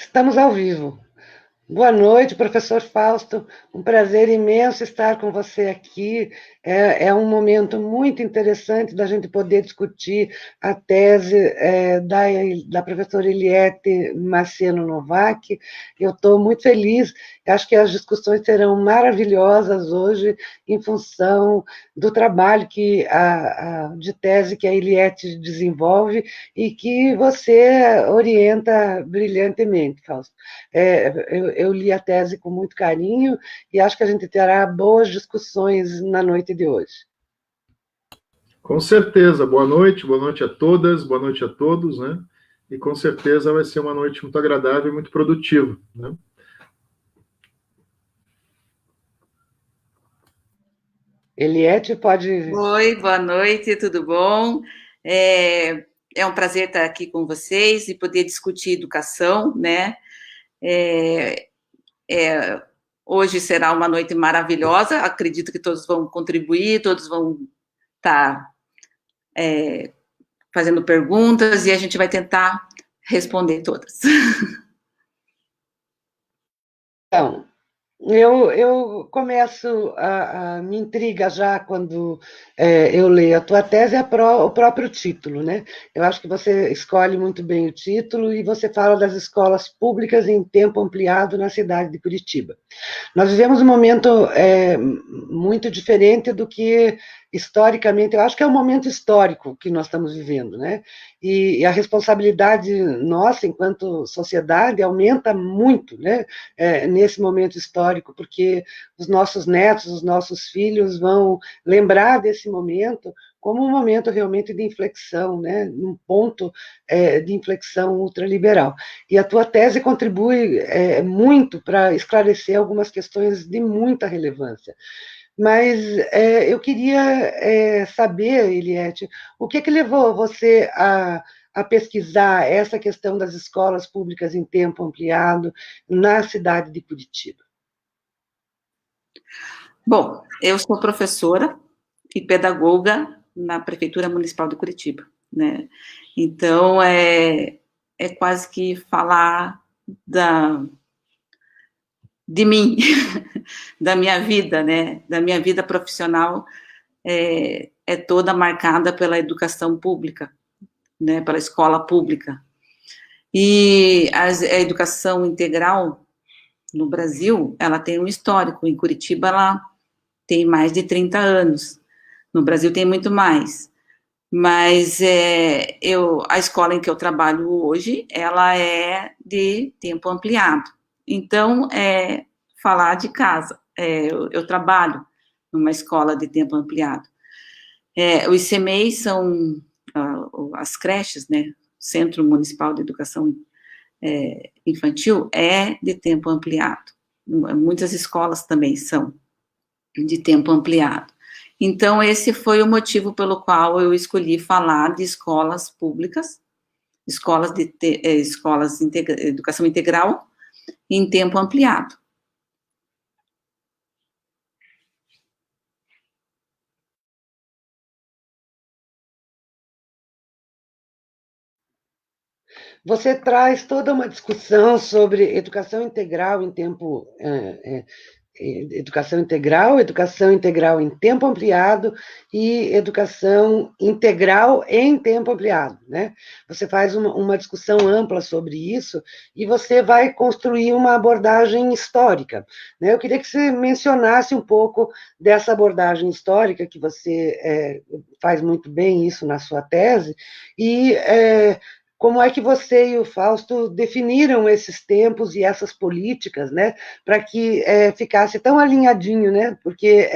Estamos ao vivo. Boa noite, professor Fausto. Um prazer imenso estar com você aqui. É um momento muito interessante da gente poder discutir a tese da professora Eliette Marciano Novak. Eu estou muito feliz. Acho que as discussões serão maravilhosas hoje em função do trabalho de tese que a Eliette desenvolve e que você orienta brilhantemente, Fausto. Eu li a tese com muito carinho e acho que a gente terá boas discussões na noite de hoje. Com certeza. Boa noite a todas, boa noite a todos, né? E com certeza vai ser uma noite muito agradável e muito produtiva, né? Eliette, pode... Oi, boa noite, tudo bom? É um prazer estar aqui com vocês e poder discutir educação, né? Hoje será uma noite maravilhosa, acredito que todos vão contribuir, todos vão estar fazendo perguntas e a gente vai tentar responder todas. Então, eu começo a me intriga já quando eu leio a tua tese, o próprio título, né? Eu acho que você escolhe muito bem o título e você fala das escolas públicas em tempo ampliado na cidade de Curitiba. Nós vivemos um momento muito diferente do que historicamente, eu acho que é um momento histórico que nós estamos vivendo, né? E a responsabilidade nossa, enquanto sociedade, aumenta muito, né? Nesse momento histórico, porque os nossos netos, os nossos filhos vão lembrar desse momento como um momento realmente de inflexão, né? Um ponto de inflexão ultraliberal. E a tua tese contribui muito para esclarecer algumas questões de muita relevância. Mas eu queria saber, Eliette, o que levou você a pesquisar essa questão das escolas públicas em tempo ampliado na cidade de Curitiba? Bom, eu sou professora e pedagoga na Prefeitura Municipal de Curitiba, né? Então, é quase que falar de mim, da minha vida, né? Da minha vida profissional é toda marcada pela educação pública, né? Pela escola pública. E a educação integral no Brasil, ela tem um histórico. Em Curitiba, ela tem mais de 30 anos. No Brasil tem muito mais. Mas a escola em que eu trabalho hoje, ela é de tempo ampliado. Então, falar de casa. Eu trabalho numa escola de tempo ampliado. Os CMEIs são as creches, né? Centro Municipal de Educação Infantil é de tempo ampliado. Muitas escolas também são de tempo ampliado. Então, esse foi o motivo pelo qual eu escolhi falar de escolas públicas, escolas de educação integral em tempo ampliado. Você traz toda uma discussão sobre educação integral em tempo educação integral em tempo ampliado e educação integral em tempo ampliado, né? Você faz uma discussão ampla sobre isso e você vai construir uma abordagem histórica, né? Eu queria que você mencionasse um pouco dessa abordagem histórica, que você faz muito bem isso na sua tese, e como é que você e o Fausto definiram esses tempos e essas políticas, né, para que ficasse tão alinhadinho, né, porque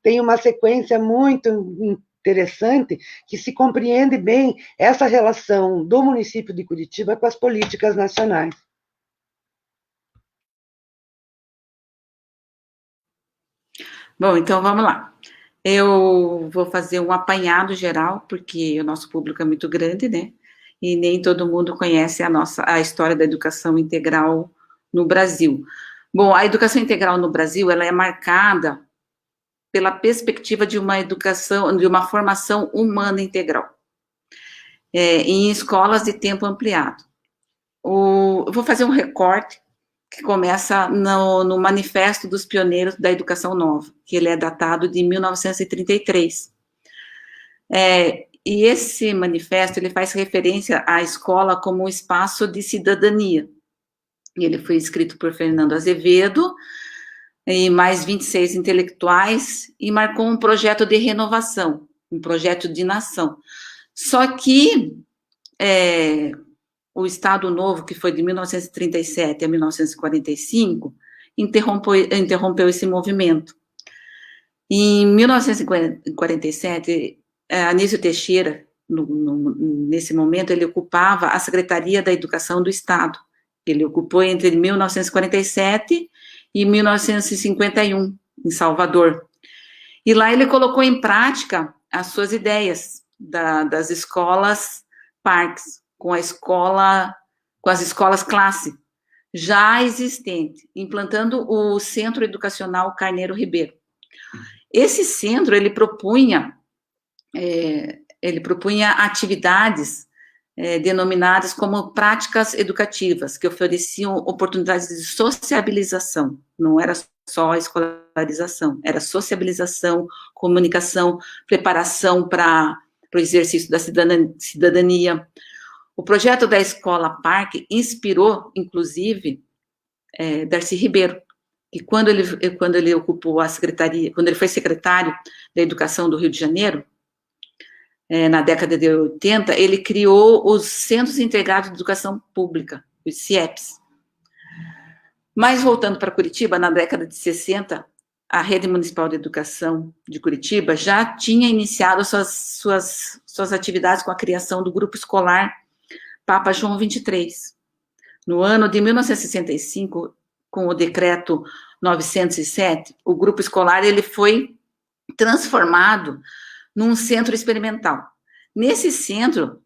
tem uma sequência muito interessante que se compreende bem essa relação do município de Curitiba com as políticas nacionais. Bom, então vamos lá. Eu vou fazer um apanhado geral, porque o nosso público é muito grande, né? E nem todo mundo conhece a história da educação integral no Brasil. Bom, a educação integral no Brasil, ela é marcada pela perspectiva de uma educação, de uma formação humana integral, em escolas de tempo ampliado. eu vou fazer um recorte que começa no Manifesto dos Pioneiros da Educação Nova, que ele é datado de 1933. E esse manifesto, ele faz referência à escola como um espaço de cidadania. E ele foi escrito por Fernando Azevedo e mais 26 intelectuais, e marcou um projeto de renovação, um projeto de nação. Só que o Estado Novo, que foi de 1937 a 1945, interrompeu esse movimento. Em 1947, Anísio Teixeira, nesse momento, ele ocupava a Secretaria da Educação do Estado. Ele ocupou entre 1947 e 1951, em Salvador. E lá ele colocou em prática as suas ideias das escolas parques, com as escolas classe, já existente, implantando o Centro Educacional Carneiro Ribeiro. Esse centro, ele propunha atividades denominadas como práticas educativas, que ofereciam oportunidades de sociabilização, não era só a escolarização, era sociabilização, comunicação, preparação para o exercício da cidadania. O projeto da Escola Parque inspirou, inclusive, Darcy Ribeiro, que quando ele ocupou a secretaria, quando ele foi secretário da Educação do Rio de Janeiro, na década de 80, ele criou os Centros Integrados de Educação Pública, os CIEPs. Mas, voltando para Curitiba, na década de 60, a Rede Municipal de Educação de Curitiba já tinha iniciado suas atividades com a criação do Grupo Escolar Papa João XXIII. No ano de 1965, com o decreto 907, o Grupo Escolar ele foi transformado num centro experimental. Nesse centro,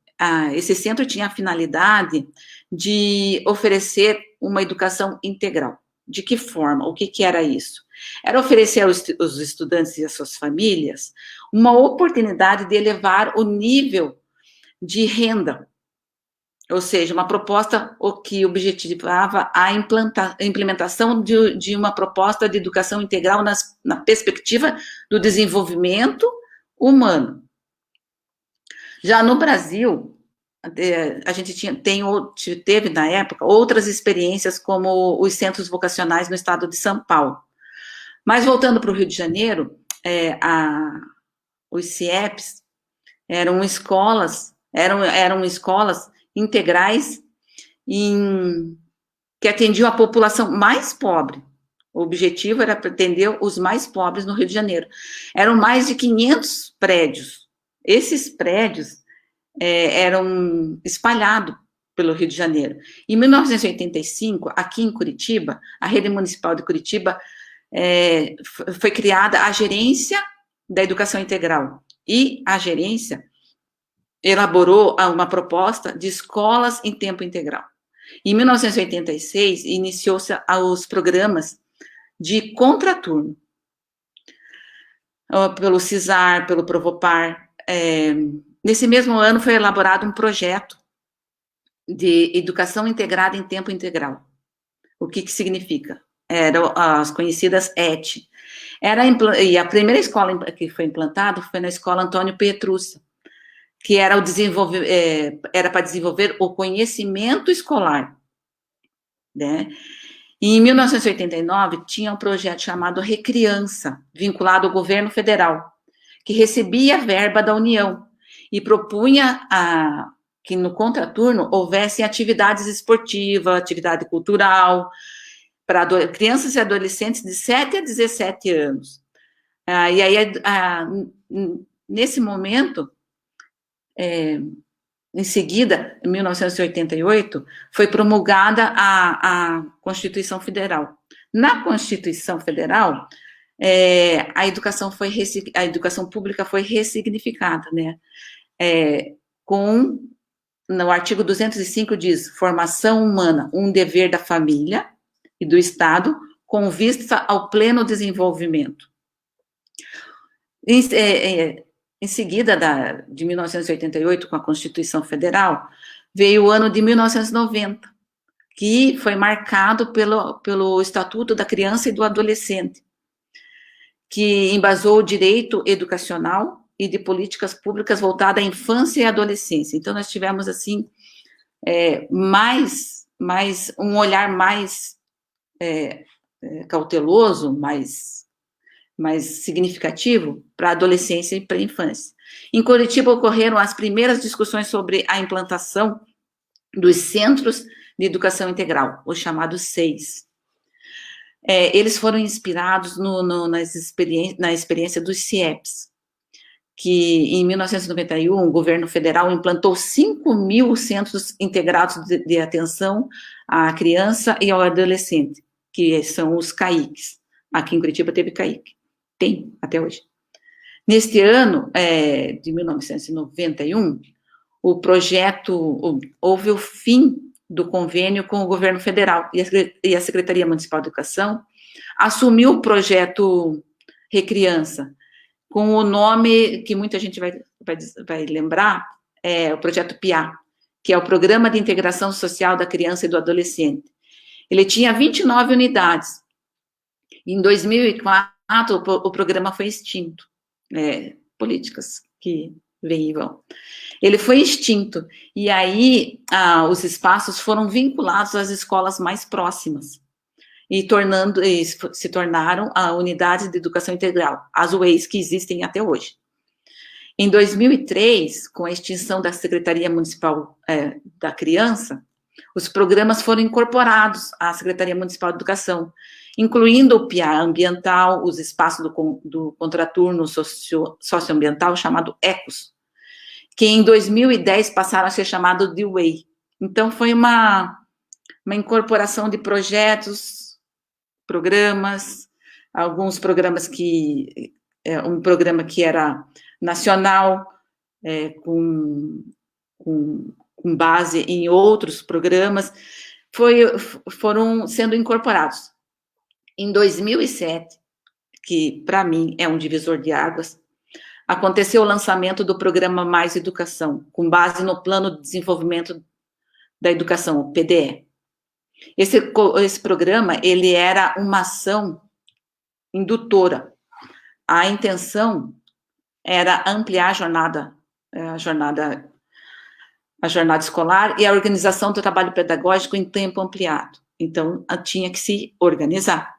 esse centro tinha a finalidade de oferecer uma educação integral. De que forma? O que era isso? Era oferecer aos estudantes e às suas famílias uma oportunidade de elevar o nível de renda, ou seja, uma proposta que objetivava a implementação de uma proposta de educação integral na perspectiva do desenvolvimento humano. Já no Brasil, a gente teve na época outras experiências como os centros vocacionais no estado de São Paulo. Mas voltando para o Rio de Janeiro, os CIEPs eram escolas integrais que atendiam a população mais pobre. O objetivo era atender os mais pobres no Rio de Janeiro. Eram mais de 500 prédios. Esses prédios eram espalhados pelo Rio de Janeiro. Em 1985, aqui em Curitiba, a Rede Municipal de Curitiba foi criada a Gerência da Educação Integral. E a gerência elaborou uma proposta de escolas em tempo integral. Em 1986, iniciou-se os programas de contraturno, pelo CISAR, pelo Provopar. Nesse mesmo ano foi elaborado um projeto de educação integrada em tempo integral. O que significa? Eram as conhecidas ET. E a primeira escola que foi implantada foi na Escola Antônio Petrucci, que era para desenvolver o conhecimento escolar, né? E em 1989, tinha um projeto chamado Recriança, vinculado ao governo federal, que recebia verba da União e propunha que no contraturno houvesse atividades esportivas, atividade cultural, para crianças e adolescentes de 7 a 17 anos. E aí, nesse momento, em seguida, em 1988, foi promulgada a Constituição Federal. Na Constituição Federal, a educação pública foi ressignificada, né? No artigo 205 diz: formação humana, um dever da família e do Estado, com vista ao pleno desenvolvimento. Em seguida de 1988, com a Constituição Federal, veio o ano de 1990, que foi marcado pelo Estatuto da Criança e do Adolescente, que embasou o direito educacional e de políticas públicas voltadas à infância e adolescência. Então, nós tivemos, assim, um olhar mais cauteloso, mais significativo para a adolescência e para a infância. Em Curitiba ocorreram as primeiras discussões sobre a implantação dos Centros de Educação Integral, os chamados CEIs. Eles foram inspirados na experiência dos CIEPs, que em 1991 o governo federal implantou 5.000 centros integrados de atenção à criança e ao adolescente, que são os CAICs. Aqui em Curitiba teve CAIC, tem até hoje. Neste ano de 1991, o projeto, houve o fim do convênio com o governo federal, e a Secretaria Municipal de Educação assumiu o projeto Recriança, com o nome que muita gente vai lembrar, o projeto PIA, que é o Programa de Integração Social da Criança e do Adolescente. Ele tinha 29 unidades. Em 2004, o programa foi extinto. Políticas que vêm e vão. Ele foi extinto, e aí os espaços foram vinculados às escolas mais próximas, e se tornaram a Unidade de Educação Integral, as UEIs, que existem até hoje. Em 2003, com a extinção da Secretaria Municipal da Criança, os programas foram incorporados à Secretaria Municipal de Educação, incluindo o PIA ambiental, os espaços do contraturno socioambiental, chamado ECOS, que em 2010 passaram a ser chamados de UEI. Então, foi uma incorporação de projetos, programas, alguns programas um programa que era nacional, com base em outros programas, foram sendo incorporados. Em 2007, que para mim é um divisor de águas, aconteceu o lançamento do programa Mais Educação, com base no Plano de Desenvolvimento da Educação, o PDE. Esse programa, ele era uma ação indutora. A intenção era ampliar a jornada escolar e a organização do trabalho pedagógico em tempo ampliado. Então, tinha que se organizar.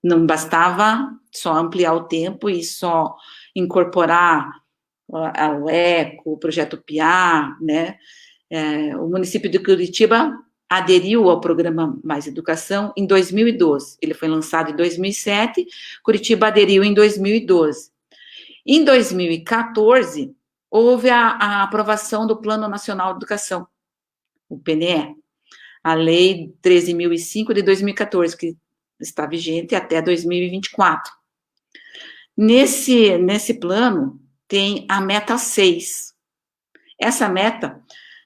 Não bastava só ampliar o tempo e só incorporar o ECO, o projeto PIA, né? O município de Curitiba aderiu ao programa Mais Educação em 2012. Ele foi lançado em 2007, Curitiba aderiu em 2012. Em 2014, houve a aprovação do Plano Nacional de Educação, o PNE, a Lei 13.005 de 2014, que está vigente até 2024. Nesse plano, tem a meta 6. Essa meta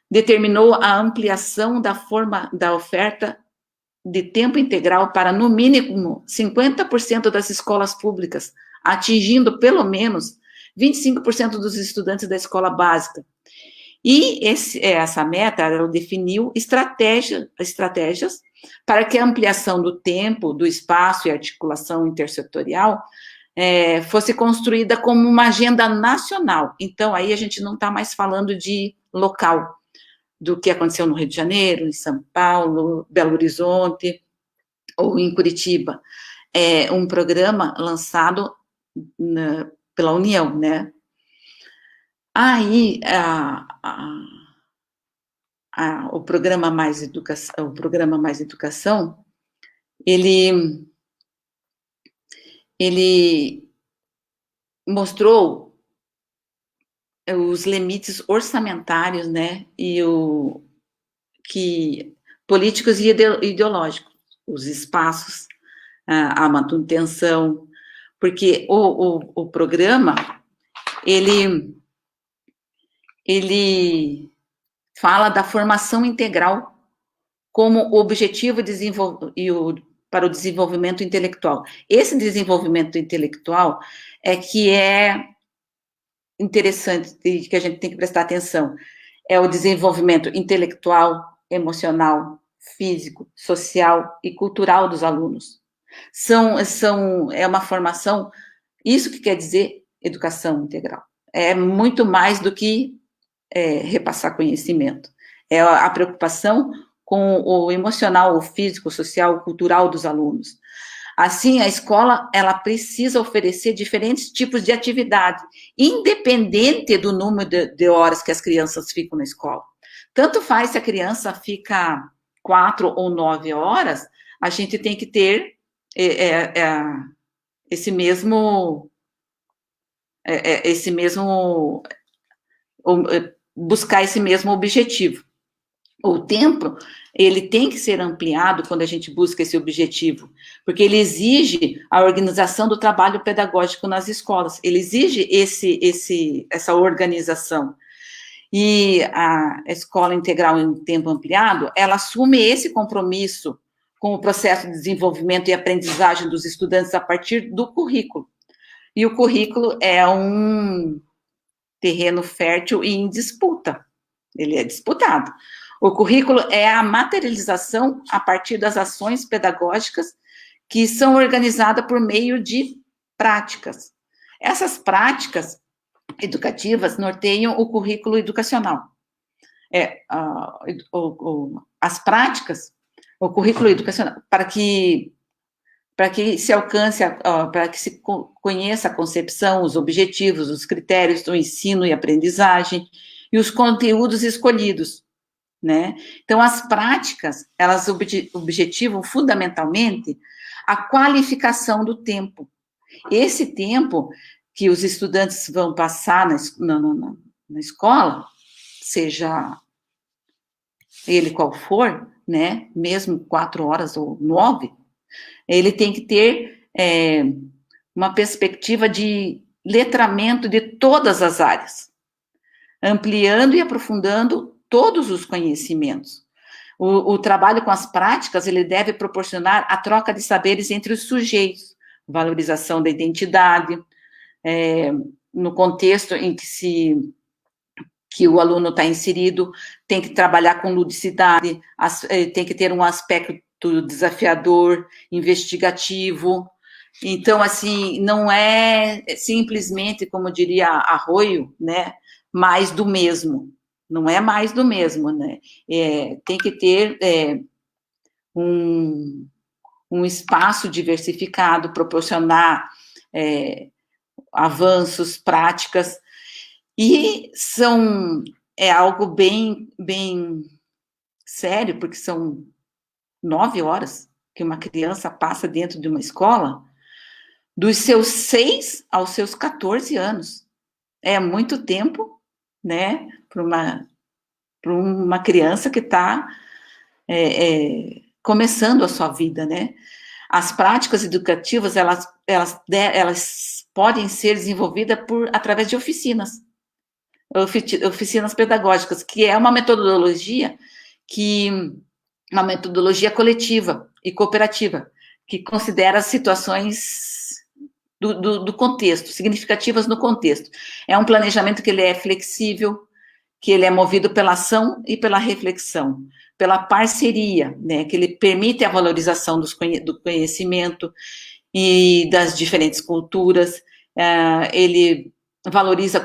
determinou a ampliação da oferta de tempo integral para, no mínimo, 50% das escolas públicas, atingindo, pelo menos, 25% dos estudantes da escola básica. E essa meta, ela definiu estratégias para que a ampliação do tempo, do espaço e articulação intersetorial fosse construída como uma agenda nacional. Então, aí a gente não está mais falando de local, do que aconteceu no Rio de Janeiro, em São Paulo, Belo Horizonte ou em Curitiba. É um programa lançado pela União, né? Aí, o programa Mais Educação, ele mostrou os limites orçamentários, né, políticos e ideológicos, os espaços, a manutenção, porque o programa, ele fala da formação integral como objetivo para o desenvolvimento intelectual. Esse desenvolvimento intelectual que é interessante, que a gente tem que prestar atenção. É o desenvolvimento intelectual, emocional, físico, social e cultural dos alunos. É uma formação, isso que quer dizer educação integral. É muito mais do que repassar conhecimento. É a preocupação com o emocional, o físico, o social, o cultural dos alunos. Assim, a escola, ela precisa oferecer diferentes tipos de atividade, independente do número de horas que as crianças ficam na escola. Tanto faz se a criança fica 4 ou 9 horas, a gente tem que ter esse mesmo buscar esse mesmo objetivo. O tempo, ele tem que ser ampliado quando a gente busca esse objetivo, porque ele exige a organização do trabalho pedagógico nas escolas, ele exige essa organização. E a escola integral em tempo ampliado, ela assume esse compromisso com o processo de desenvolvimento e aprendizagem dos estudantes a partir do currículo. E o currículo é um terreno fértil e em disputa, ele é disputado. O currículo é a materialização a partir das ações pedagógicas que são organizadas por meio de práticas. Essas práticas educativas norteiam o currículo educacional. As práticas, o currículo educacional, para que se alcance, para que se conheça a concepção, os objetivos, os critérios do ensino e aprendizagem e os conteúdos escolhidos, né? Então, as práticas, elas objetivam fundamentalmente a qualificação do tempo. Esse tempo que os estudantes vão passar na escola, seja ele qual for, né? Mesmo 4 horas ou 9, ele tem que ter uma perspectiva de letramento de todas as áreas, ampliando e aprofundando todos os conhecimentos. O trabalho com as práticas, ele deve proporcionar a troca de saberes entre os sujeitos, valorização da identidade, no contexto em que o aluno está inserido, tem que trabalhar com ludicidade, tem que ter um aspecto desafiador, investigativo. Então, assim, não é simplesmente, como diria Arroio, né, mais do mesmo. Não é mais do mesmo, né? Tem que ter um espaço diversificado, proporcionar avanços, práticas, e é algo bem, bem sério, porque são 9 horas que uma criança passa dentro de uma escola, dos seus 6 aos seus 14 anos. É muito tempo, né, para uma criança que está começando a sua vida, né? As práticas educativas, elas podem ser desenvolvidas através de oficinas pedagógicas, que é uma metodologia coletiva e cooperativa, que considera as situações do contexto, significativas no contexto. É um planejamento que ele é flexível, que ele é movido pela ação e pela reflexão, pela parceria, né, que ele permite a valorização do conhecimento e das diferentes culturas, ele valoriza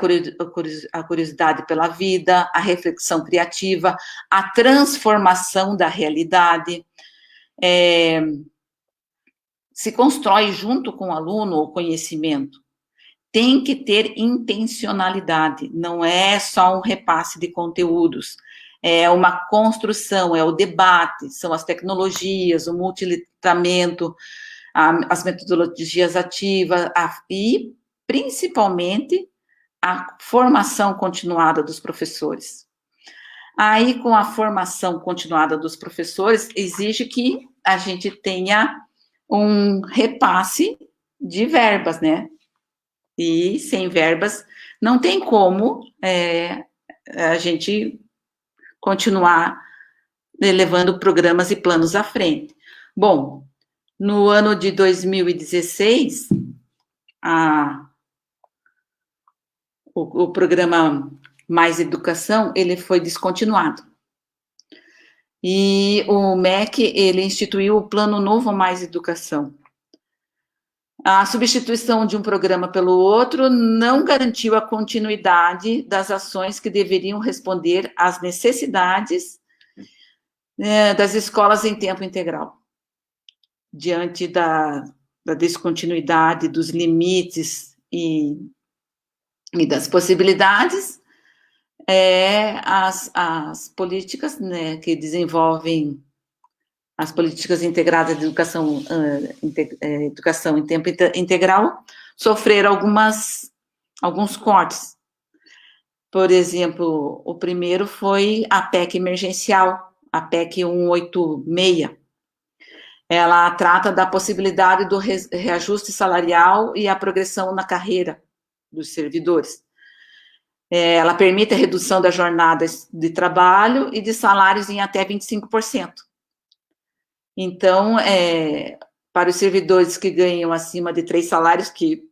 a curiosidade pela vida, a reflexão criativa, a transformação da realidade, se constrói junto com o aluno o conhecimento. Tem que ter intencionalidade, não é só um repasse de conteúdos, é uma construção, é o debate, são as tecnologias, o multiletramento, as metodologias ativas e, principalmente, a formação continuada dos professores. Aí, com a formação continuada dos professores, exige que a gente tenha um repasse de verbas, né? E sem verbas não tem como a gente continuar levando programas e planos à frente. Bom, no ano de 2016, o programa Mais Educação, ele foi descontinuado. E o MEC, ele instituiu o Plano Novo Mais Educação. A substituição de um programa pelo outro não garantiu a continuidade das ações que deveriam responder às necessidades das escolas em tempo integral. Diante da descontinuidade, dos limites e das possibilidades, as políticas, né, que desenvolvem as políticas integradas de educação em tempo integral sofreram alguns cortes. Por exemplo, o primeiro foi a PEC emergencial, a PEC 186. Ela trata da possibilidade do reajuste salarial e a progressão na carreira dos servidores. Ela permite a redução das jornadas de trabalho e de salários em até 25%. Então, para os servidores que ganham acima de 3 salários, que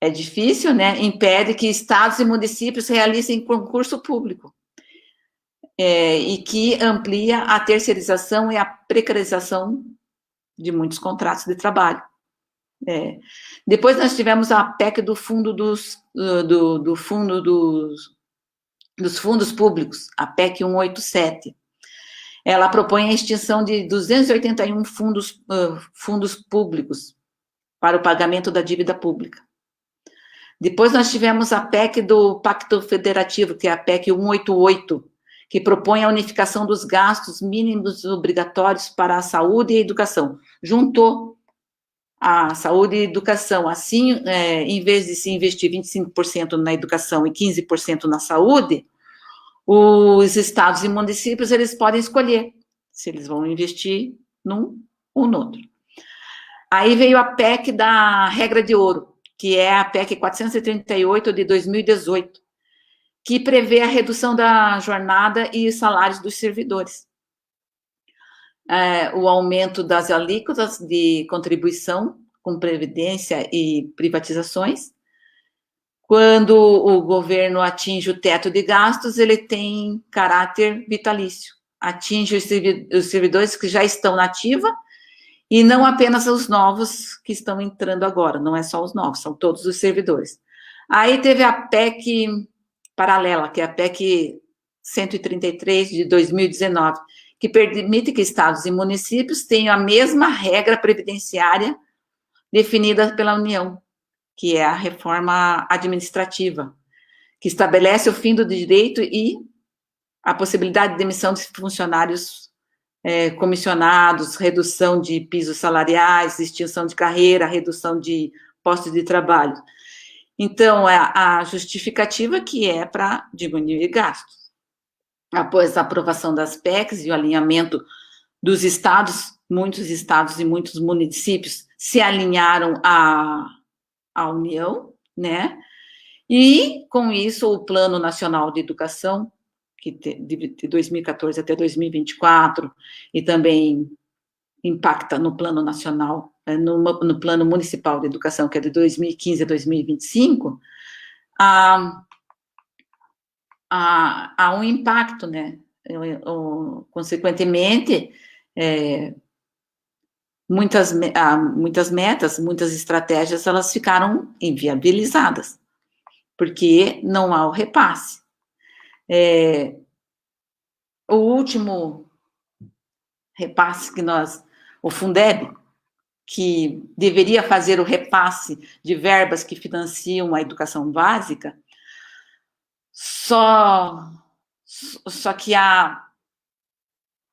é difícil, né, impede que estados e municípios realizem concurso público, e que amplia a terceirização e a precarização de muitos contratos de trabalho. Depois nós tivemos a PEC do fundo dos fundos públicos, a PEC 187. Ela propõe a extinção de 281 fundos públicos para o pagamento da dívida pública. Depois nós tivemos a PEC do Pacto Federativo, que é a PEC 188, que propõe a unificação dos gastos mínimos obrigatórios para a saúde e a educação. Juntou a saúde e a educação. Assim, em vez de se investir 25% na educação e 15% na saúde, os estados e municípios, eles podem escolher se eles vão investir num ou no outro. Aí veio a PEC da regra de ouro, que é a PEC 438 de 2018, que prevê a redução da jornada e salários dos servidores. O aumento das alíquotas de contribuição com previdência e privatizações. Quando o governo atinge o teto de gastos, ele tem caráter vitalício. Atinge os servidores que já estão na ativa e não apenas os novos que estão entrando agora, não é só os novos, são todos os servidores. Aí teve a PEC paralela, que é a PEC 133 de 2019, que permite que estados e municípios tenham a mesma regra previdenciária definida pela União, que é a reforma administrativa, que estabelece o fim do direito e a possibilidade de demissão de funcionários comissionados, redução de pisos salariais, extinção de carreira, redução de postos de trabalho. Então, a justificativa que é para diminuir gastos. Após a aprovação das PECs e o alinhamento dos estados, muitos estados e muitos municípios se alinharam à União, né? E, com isso, o Plano Nacional de Educação, que de 2014 até 2024, e também impacta no Plano Nacional, no Plano Municipal de Educação, que é de 2015 a 2025, há um impacto, né? Consequentemente, muitas metas, muitas estratégias, elas ficaram inviabilizadas, porque não há o repasse. O último repasse que o Fundeb, que deveria fazer o repasse de verbas que financiam a educação básica, só que há,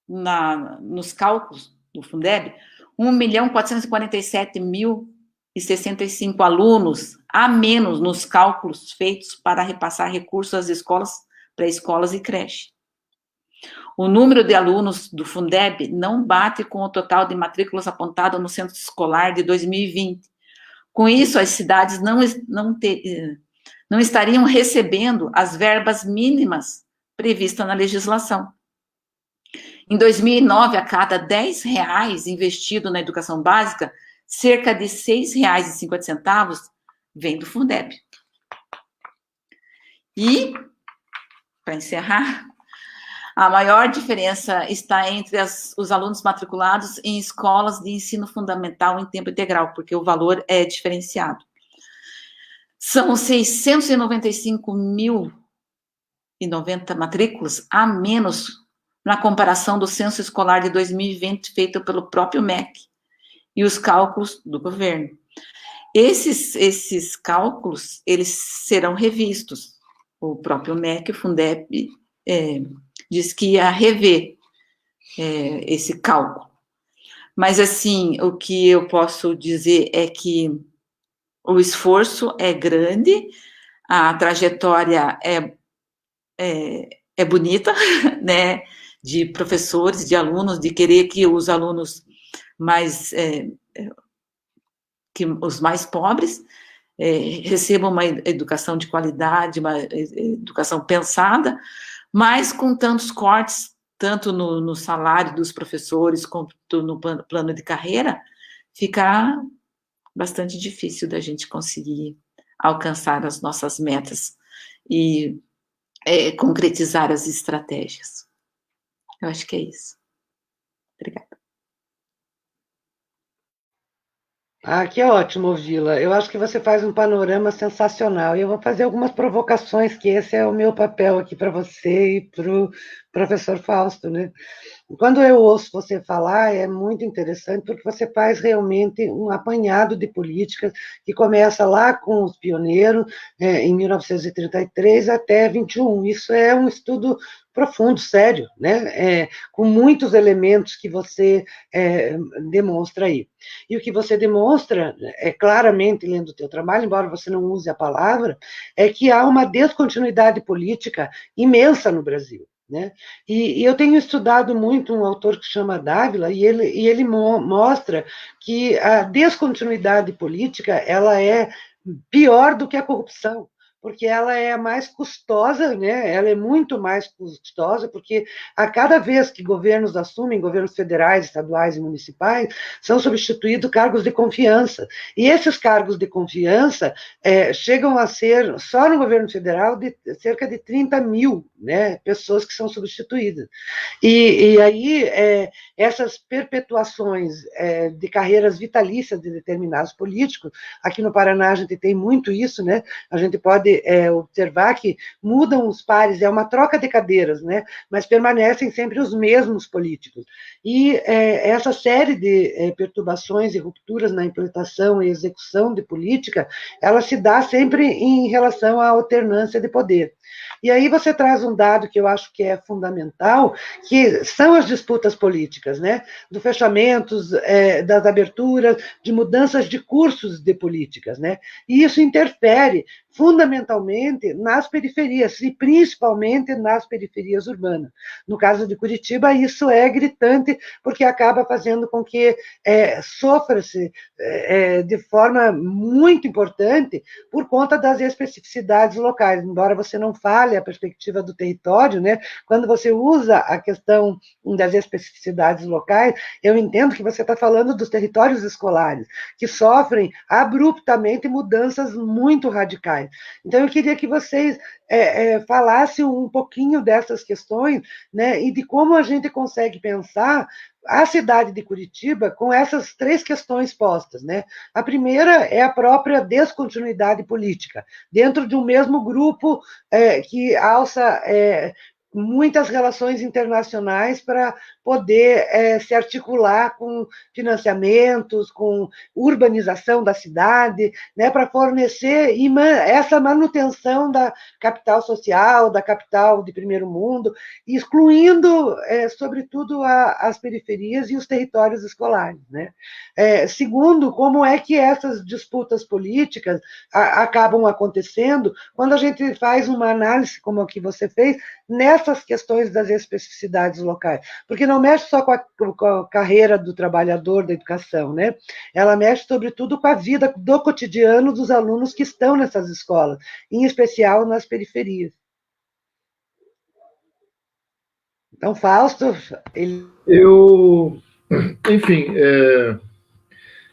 nos cálculos do Fundeb, 1.447.065 alunos a menos nos cálculos feitos para repassar recursos às escolas, pré-escolas e creche. O número de alunos do Fundeb não bate com o total de matrículas apontado no centro escolar de 2020. Com isso, as cidades não estariam recebendo as verbas mínimas previstas na legislação. Em 2009, a cada R$10 investido na educação básica, cerca de R$6,50 vem do Fundeb. E, para encerrar, A maior diferença está entre os alunos matriculados em escolas de ensino fundamental em tempo integral, porque o valor é diferenciado. São 695.090 matrículas a menos na comparação do censo escolar de 2020, feito pelo próprio MEC, e os cálculos do governo. Esses cálculos, eles serão revistos. O próprio MEC, o Fundeb, diz que ia rever esse cálculo. Mas, assim, o que eu posso dizer é que o esforço é grande, a trajetória é bonita, né, de professores, de alunos, de querer que os alunos que os mais pobres recebam uma educação de qualidade, uma educação pensada, mas com tantos cortes, tanto no salário dos professores, quanto no plano de carreira, fica bastante difícil da gente conseguir alcançar as nossas metas e concretizar as estratégias. Eu acho que é isso. Obrigada. Que ótimo ouvi-la. Eu acho que você faz um panorama sensacional. E eu vou fazer algumas provocações, que esse é o meu papel aqui para você e para o professor Fausto, né? Quando eu ouço você falar, é muito interessante, porque você faz realmente um apanhado de políticas que começa lá com os pioneiros, em 1933 até 21. Isso é um estudo profundo, sério, né? Com muitos elementos que você demonstra aí. E o que você demonstra, claramente lendo o teu trabalho, embora você não use a palavra, é que há uma descontinuidade política imensa no Brasil. Né? E eu tenho estudado muito um autor que chama Dávila, e ele mostra que a descontinuidade política ela é pior do que a corrupção, porque ela é mais custosa, né? Ela é muito mais custosa, porque a cada vez que governos assumem, governos federais, estaduais e municipais, são substituídos cargos de confiança. E esses cargos de confiança chegam a ser, só no governo federal, de cerca de 30 mil, né, pessoas que são substituídas. E aí, essas perpetuações de carreiras vitalícias de determinados políticos, aqui no Paraná a gente tem muito isso, né? A gente pode observar que mudam os pares, é uma troca de cadeiras, né? Mas permanecem sempre os mesmos políticos. E essa série de perturbações e rupturas na implantação e execução de política, ela se dá sempre em relação à alternância de poder. E aí você traz um dado que eu acho que é fundamental, que são as disputas políticas, né? Do fechamentos, das aberturas, de mudanças de cursos de políticas, né? E isso interfere fundamentalmente nas periferias, e principalmente nas periferias urbanas. No caso de Curitiba, isso é gritante, porque acaba fazendo com que sofra-se de forma muito importante por conta das especificidades locais, embora você não fale a perspectiva do território, né? Quando você usa a questão das especificidades locais, eu entendo que você está falando dos territórios escolares, que sofrem abruptamente mudanças muito radicais. Então, eu queria que vocês falassem um pouquinho dessas questões, né, e de como a gente consegue pensar a cidade de Curitiba com essas três questões postas, né? A primeira é a própria descontinuidade política, dentro de um mesmo grupo que alça muitas relações internacionais para poder se articular com financiamentos, com urbanização da cidade, né, para fornecer essa manutenção da capital social, da capital de primeiro mundo, excluindo, sobretudo, as periferias e os territórios escolares. Né? Segundo, como é que essas disputas políticas acabam acontecendo quando a gente faz uma análise, como a que você fez, nessas questões das especificidades locais, porque não mexe só com a carreira do trabalhador da educação, né? Ela mexe, sobretudo, com a vida do cotidiano dos alunos que estão nessas escolas, em especial nas periferias. Então, Fausto, Enfim,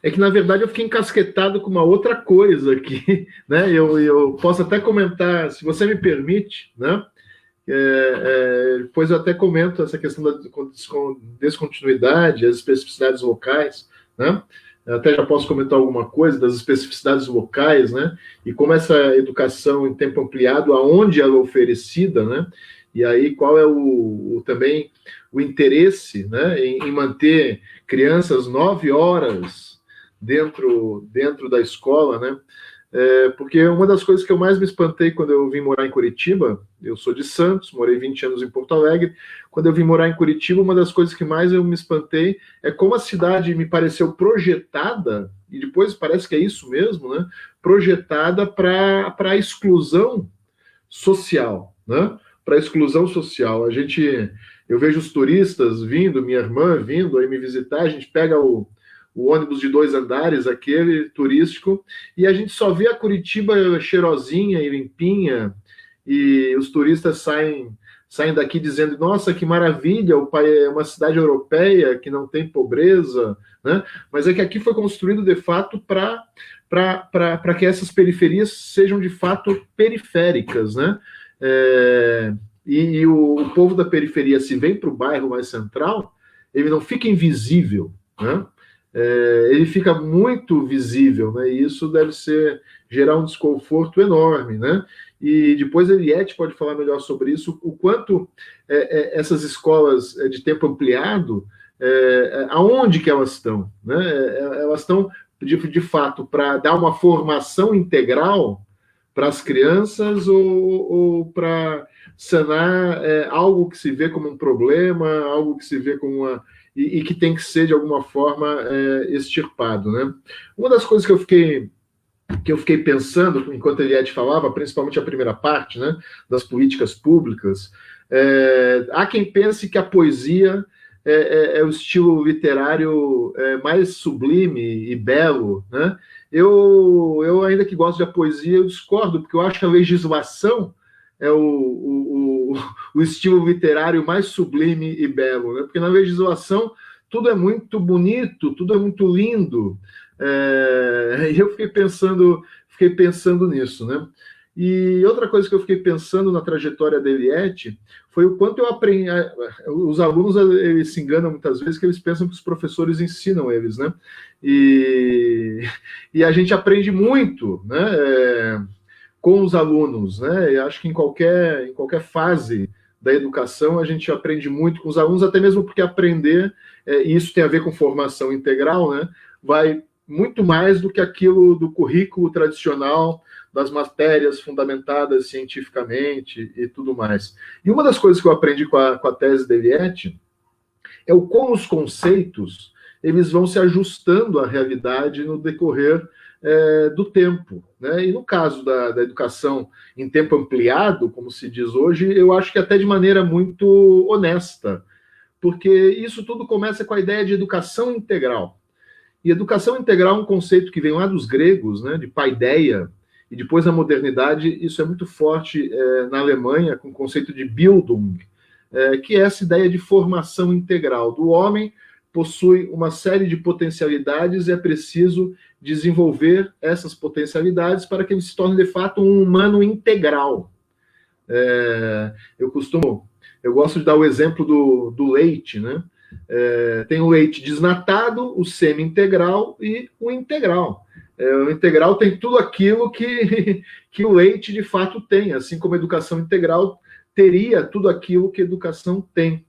é que, na verdade, eu fiquei encasquetado com uma outra coisa aqui, né? Eu posso até comentar, se você me permite, né? Depois eu até comento essa questão da descontinuidade, as especificidades locais, né? Até já posso comentar alguma coisa das especificidades locais, né? E como essa educação em tempo ampliado, aonde ela é oferecida, né? E aí qual é também o interesse, né, em manter crianças 9 horas dentro da escola, né? Porque uma das coisas que eu mais me espantei quando eu vim morar em Curitiba, eu sou de Santos, morei 20 anos em Porto Alegre, quando eu vim morar em Curitiba, uma das coisas que mais eu me espantei é como a cidade me pareceu projetada, e depois parece que é isso mesmo, né? Projetada para a exclusão social, né? Para a exclusão social. Eu vejo os turistas vindo, minha irmã vindo aí me visitar, a gente pega o ônibus de 2 andares, aquele turístico, e a gente só vê a Curitiba cheirosinha e limpinha, e os turistas saem daqui dizendo, nossa, que maravilha, o pai é uma cidade europeia que não tem pobreza, né? Mas é que aqui foi construído, de fato, para que essas periferias sejam, de fato, periféricas, né? E o povo da periferia, se vem para o bairro mais central, ele não fica invisível, né? Ele fica muito visível, né? E isso deve gerar um desconforto enorme, né? E depois a Eliette pode falar melhor sobre isso, o quanto essas escolas de tempo ampliado, aonde que elas estão, né? Elas estão, de fato, para dar uma formação integral para as crianças ou para sanar algo que se vê como um problema, algo que se vê como e que tem que ser, de alguma forma, extirpado, né? Uma das coisas que eu fiquei pensando, enquanto a Eliette falava, principalmente a primeira parte, né, das políticas públicas, há quem pense que a poesia é o estilo literário mais sublime e belo, né? Eu ainda que gosto da poesia, eu discordo, porque eu acho que a legislação é o estilo literário mais sublime e belo, né? Porque na legislação tudo é muito bonito, tudo é muito lindo, e eu fiquei pensando nisso, né? E outra coisa que eu fiquei pensando na trajetória da Eliette foi o quanto eu aprendi. Os alunos, eles se enganam muitas vezes, que eles pensam que os professores ensinam eles, né? E a gente aprende muito, né? Com os alunos, né? Eu acho que em qualquer fase da educação a gente aprende muito com os alunos, até mesmo porque aprender, e isso tem a ver com formação integral, né? Vai muito mais do que aquilo do currículo tradicional, das matérias fundamentadas cientificamente e tudo mais. E uma das coisas que eu aprendi com a tese da Eliette é o como os conceitos eles vão se ajustando à realidade no decorrer do tempo, né? E no caso da educação em tempo ampliado, como se diz hoje, eu acho que até de maneira muito honesta, porque isso tudo começa com a ideia de educação integral. E educação integral é um conceito que vem lá dos gregos, né, de paideia, e depois na modernidade isso é muito forte na Alemanha, com o conceito de Bildung, que é essa ideia de formação integral. Do homem possui uma série de potencialidades e é preciso desenvolver essas potencialidades para que ele se torne, de fato, um humano integral. Eu gosto de dar o exemplo do leite, né? Tem o leite desnatado, o semi-integral e o integral. O integral tem tudo aquilo que o leite de fato tem, assim como a educação integral teria tudo aquilo que a educação tem.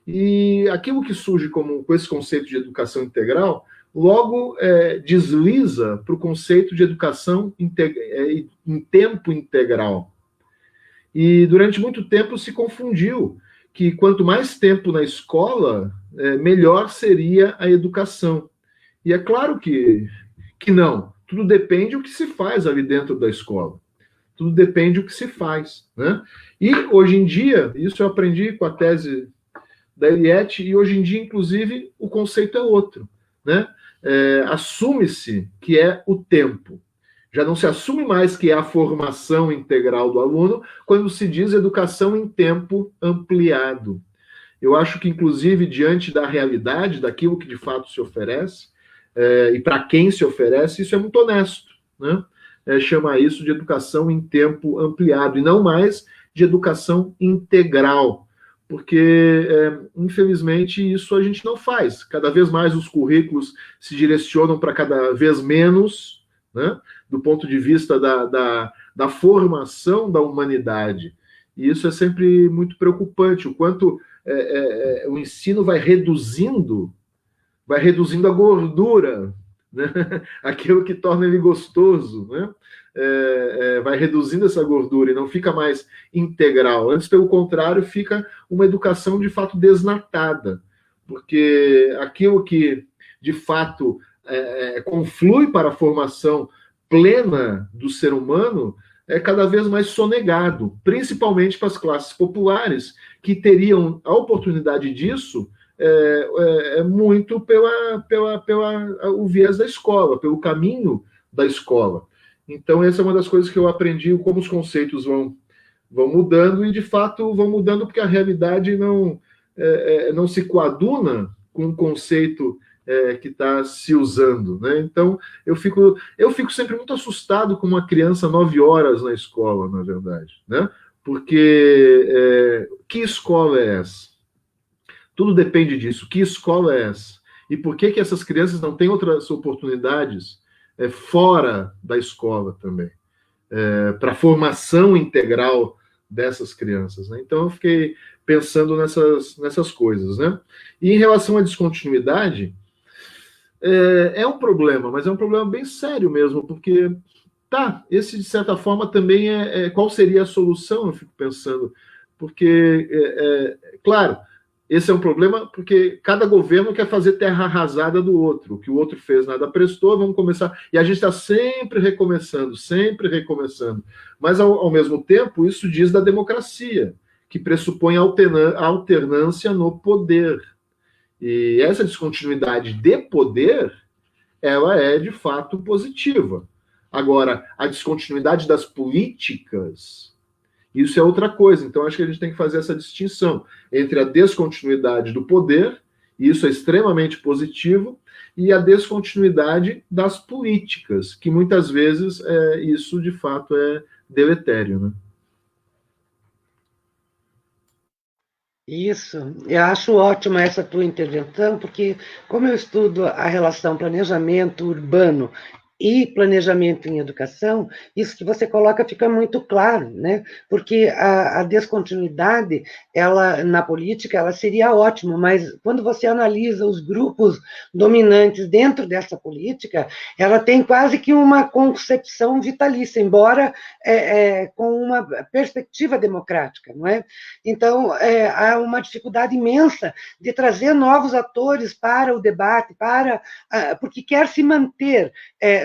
E aquilo que surge com esse conceito de educação integral, logo desliza para o conceito de educação em tempo integral. E durante muito tempo se confundiu que quanto mais tempo na escola, melhor seria a educação. E é claro que não. Tudo depende do que se faz ali dentro da escola. Tudo depende do que se faz, né? E hoje em dia, isso eu aprendi com a tese da Eliette, e hoje em dia, inclusive, o conceito é outro, né? Assume-se que é o tempo. Já não se assume mais que é a formação integral do aluno quando se diz educação em tempo ampliado. Eu acho que, inclusive, diante da realidade, daquilo que de fato se oferece, e para quem se oferece, isso é muito honesto, né? Chamar isso de educação em tempo ampliado, e não mais de educação integral, porque, infelizmente, isso a gente não faz. Cada vez mais os currículos se direcionam para cada vez menos, né, do ponto de vista da formação da humanidade. E isso é sempre muito preocupante, o quanto o ensino vai reduzindo a gordura, né? Aquilo que torna ele gostoso, né? Vai reduzindo essa gordura e não fica mais integral. Antes, pelo contrário, fica uma educação de fato desnatada, porque aquilo que de fato conflui para a formação plena do ser humano é cada vez mais sonegado, principalmente para as classes populares, que teriam a oportunidade disso muito o viés da escola, pelo caminho da escola. Então, essa é uma das coisas que eu aprendi, como os conceitos vão mudando, e de fato vão mudando porque a realidade não se coaduna com o conceito que está se usando, né? Então, eu fico sempre muito assustado com uma criança 9 horas na escola, na verdade, né? Porque que escola é essa? Tudo depende disso. Que escola é essa? E por que essas crianças não têm outras oportunidades fora da escola também? Para a formação integral dessas crianças, né? Então, eu fiquei pensando nessas coisas, né? E em relação à descontinuidade, é um problema, mas é um problema bem sério mesmo, porque, esse, de certa forma, também qual seria a solução, eu fico pensando, porque, claro, esse é um problema porque cada governo quer fazer terra arrasada do outro. O que o outro fez nada prestou, vamos começar. E a gente está sempre recomeçando. Mas, ao mesmo tempo, isso diz da democracia, que pressupõe alternância no poder. E essa descontinuidade de poder, ela é, de fato, positiva. Agora, a descontinuidade das políticas, isso é outra coisa. Então, acho que a gente tem que fazer essa distinção entre a descontinuidade do poder, e isso é extremamente positivo, e a descontinuidade das políticas, que muitas vezes isso, de fato, é deletério, né? Isso, eu acho ótima essa tua intervenção, porque como eu estudo a relação planejamento urbano e planejamento em educação, isso que você coloca fica muito claro, né? Porque a descontinuidade, ela na política, ela seria ótima, mas quando você analisa os grupos dominantes dentro dessa política, ela tem quase que uma concepção vitalícia, embora com uma perspectiva democrática, não é? Então, há uma dificuldade imensa de trazer novos atores para o debate, porque quer se manter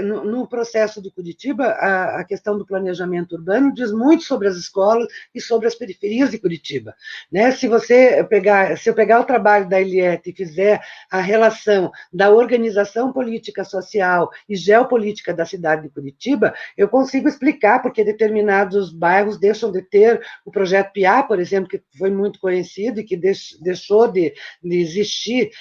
no processo de Curitiba, a questão do planejamento urbano diz muito sobre as escolas e sobre as periferias de Curitiba, né? Se eu pegar o trabalho da Eliette e fizer a relação da organização política, social e geopolítica da cidade de Curitiba, eu consigo explicar porque determinados bairros deixam de ter o projeto PIA, por exemplo, que foi muito conhecido e que deixou de existir,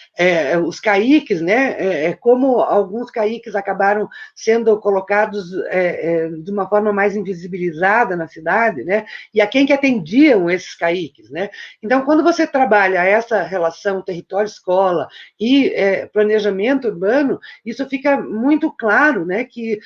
os CAICs, né? Como alguns CAICs acabaram sendo colocados de uma forma mais invisibilizada na cidade, né? E a quem que atendiam esses CAICs, né? Então, quando você trabalha essa relação território-escola e planejamento urbano, isso fica muito claro, né? Que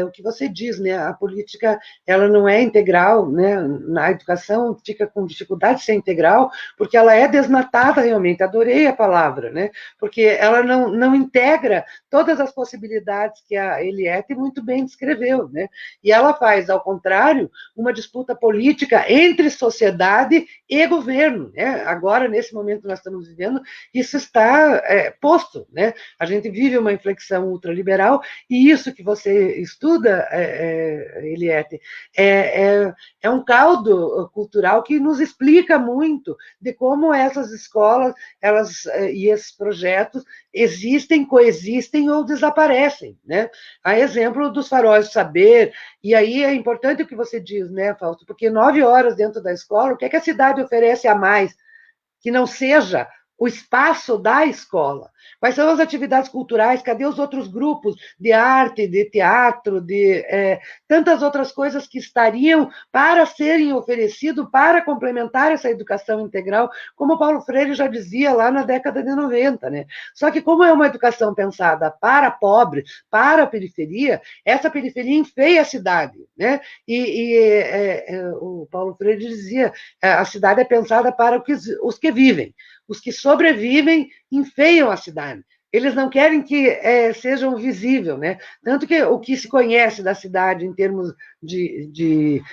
o que você diz, né? A política, ela não é integral, né? Na educação fica com dificuldade de ser integral, porque ela é desnatada realmente, adorei a palavra, né? Porque ela não integra todas as possibilidades que a Eliette muito bem descreveu, né? E ela faz, ao contrário, uma disputa política entre sociedade e governo, né? Agora, nesse momento que nós estamos vivendo, isso está posto, né? A gente vive uma inflexão ultraliberal e isso que você estuda, Eliette, é um caldo cultural que nos explica muito de como essas escolas e esses projetos existem, coexistem ou desaparecem, né? A exemplo dos faróis do saber, e aí é importante o que você diz, né, Fausto? Porque 9 horas dentro da escola, o que é que a cidade oferece a mais que não seja o espaço da escola. Quais são as atividades culturais? Cadê os outros grupos de arte, de teatro, de tantas outras coisas que estariam para serem oferecido para complementar essa educação integral, como Paulo Freire já dizia lá na década de 90, né? Só que como é uma educação pensada para pobre, para a periferia, essa periferia enfeia a cidade, né? O Paulo Freire dizia, a cidade é pensada para os que vivem. Os que sobrevivem enfeiam a cidade. Eles não querem que sejam visíveis, né? Tanto que o que se conhece da cidade em termos de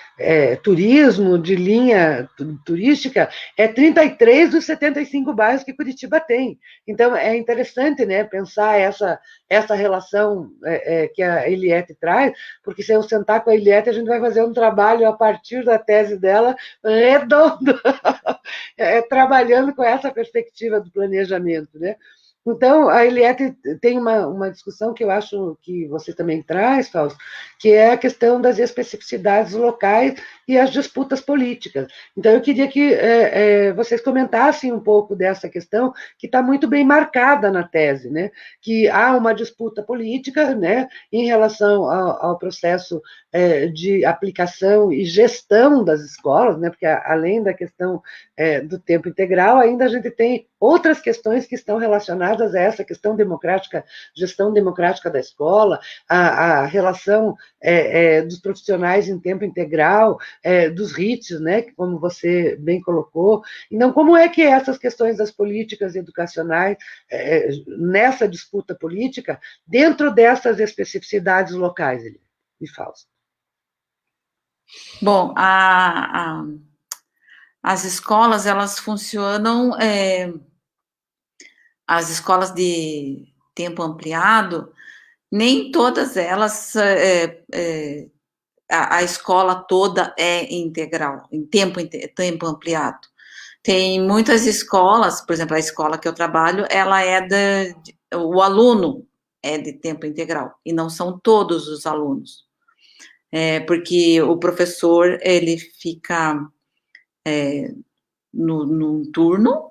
turismo, de linha turística, é 33 dos 75 bairros que Curitiba tem. Então, é interessante, né, pensar essa relação que a Eliette traz, porque se eu sentar com a Eliette, a gente vai fazer um trabalho a partir da tese dela redondo, trabalhando com essa perspectiva do planejamento, né? Então, a Eliette tem uma discussão que eu acho que você também traz, Fausto, que é a questão das especificidades locais e as disputas políticas. Então, eu queria que vocês comentassem um pouco dessa questão, que está muito bem marcada na tese, né? Que há uma disputa política, né, em relação ao processo de aplicação e gestão das escolas, né? Porque além da questão do tempo integral, ainda a gente tem outras questões que estão relacionadas a essa questão democrática, gestão democrática da escola, a relação dos profissionais em tempo integral, dos RITs, né, como você bem colocou. Então, como é que essas questões das políticas educacionais, nessa disputa política, dentro dessas especificidades locais, e Fausto? Bom, as escolas, elas funcionam, as escolas de tempo ampliado, nem todas elas, a escola toda é integral, em tempo ampliado. Tem muitas escolas, por exemplo, a escola que eu trabalho, ela o aluno é de tempo integral, e não são todos os alunos. Porque o professor, ele fica num turno,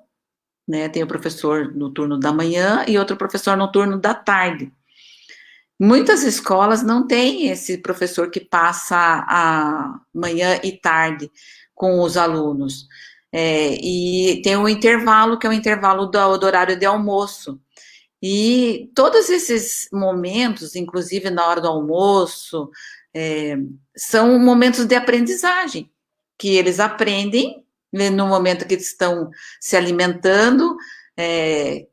né? Tem o professor no turno da manhã e outro professor no turno da tarde. Muitas escolas não têm esse professor que passa a manhã e tarde com os alunos. E tem um intervalo, que é o intervalo do horário de almoço. E todos esses momentos, inclusive na hora do almoço, são momentos de aprendizagem, que eles aprendem, né, no momento que estão se alimentando,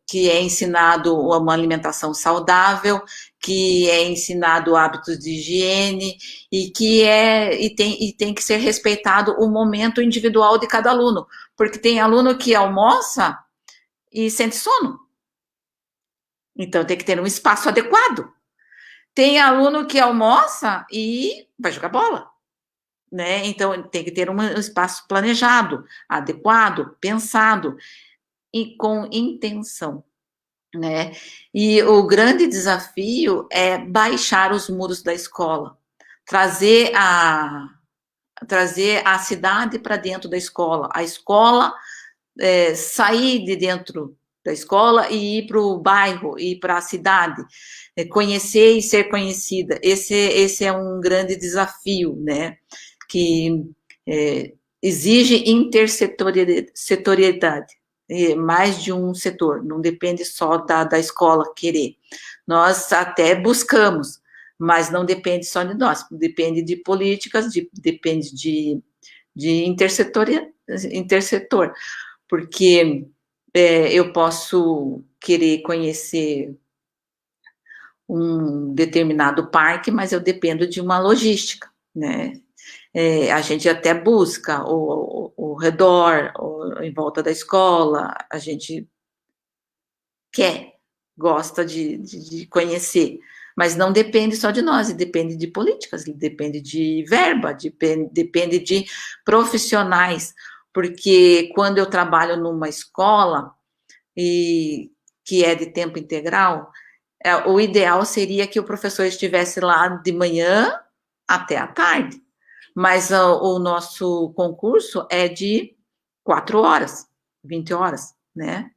que é ensinado uma alimentação saudável, que é ensinado hábitos de higiene, e tem que ser respeitado o momento individual de cada aluno, porque tem aluno que almoça e sente sono. Então, tem que ter um espaço adequado. Tem aluno que almoça e vai jogar bola, né? Então, tem que ter um espaço planejado, adequado, pensado e com intenção, né? E o grande desafio é baixar os muros da escola, trazer a cidade para dentro da escola, a escola sair de dentro da escola e ir para o bairro, ir para a cidade, conhecer e ser conhecida. Esse é um grande desafio, né? Que exige intersetorialidade, mais de um setor, não depende só da escola querer. Nós até buscamos, mas não depende só de nós, depende de políticas, depende de intersetor, porque eu posso querer conhecer um determinado parque, mas eu dependo de uma logística, né? A gente até busca o redor, em volta da escola, a gente gosta de conhecer, mas não depende só de nós, depende de políticas, depende de verba, depende de profissionais, porque quando eu trabalho numa escola que é de tempo integral, o ideal seria que o professor estivesse lá de manhã até à tarde, mas o nosso concurso é de 4 horas, 20 horas, né?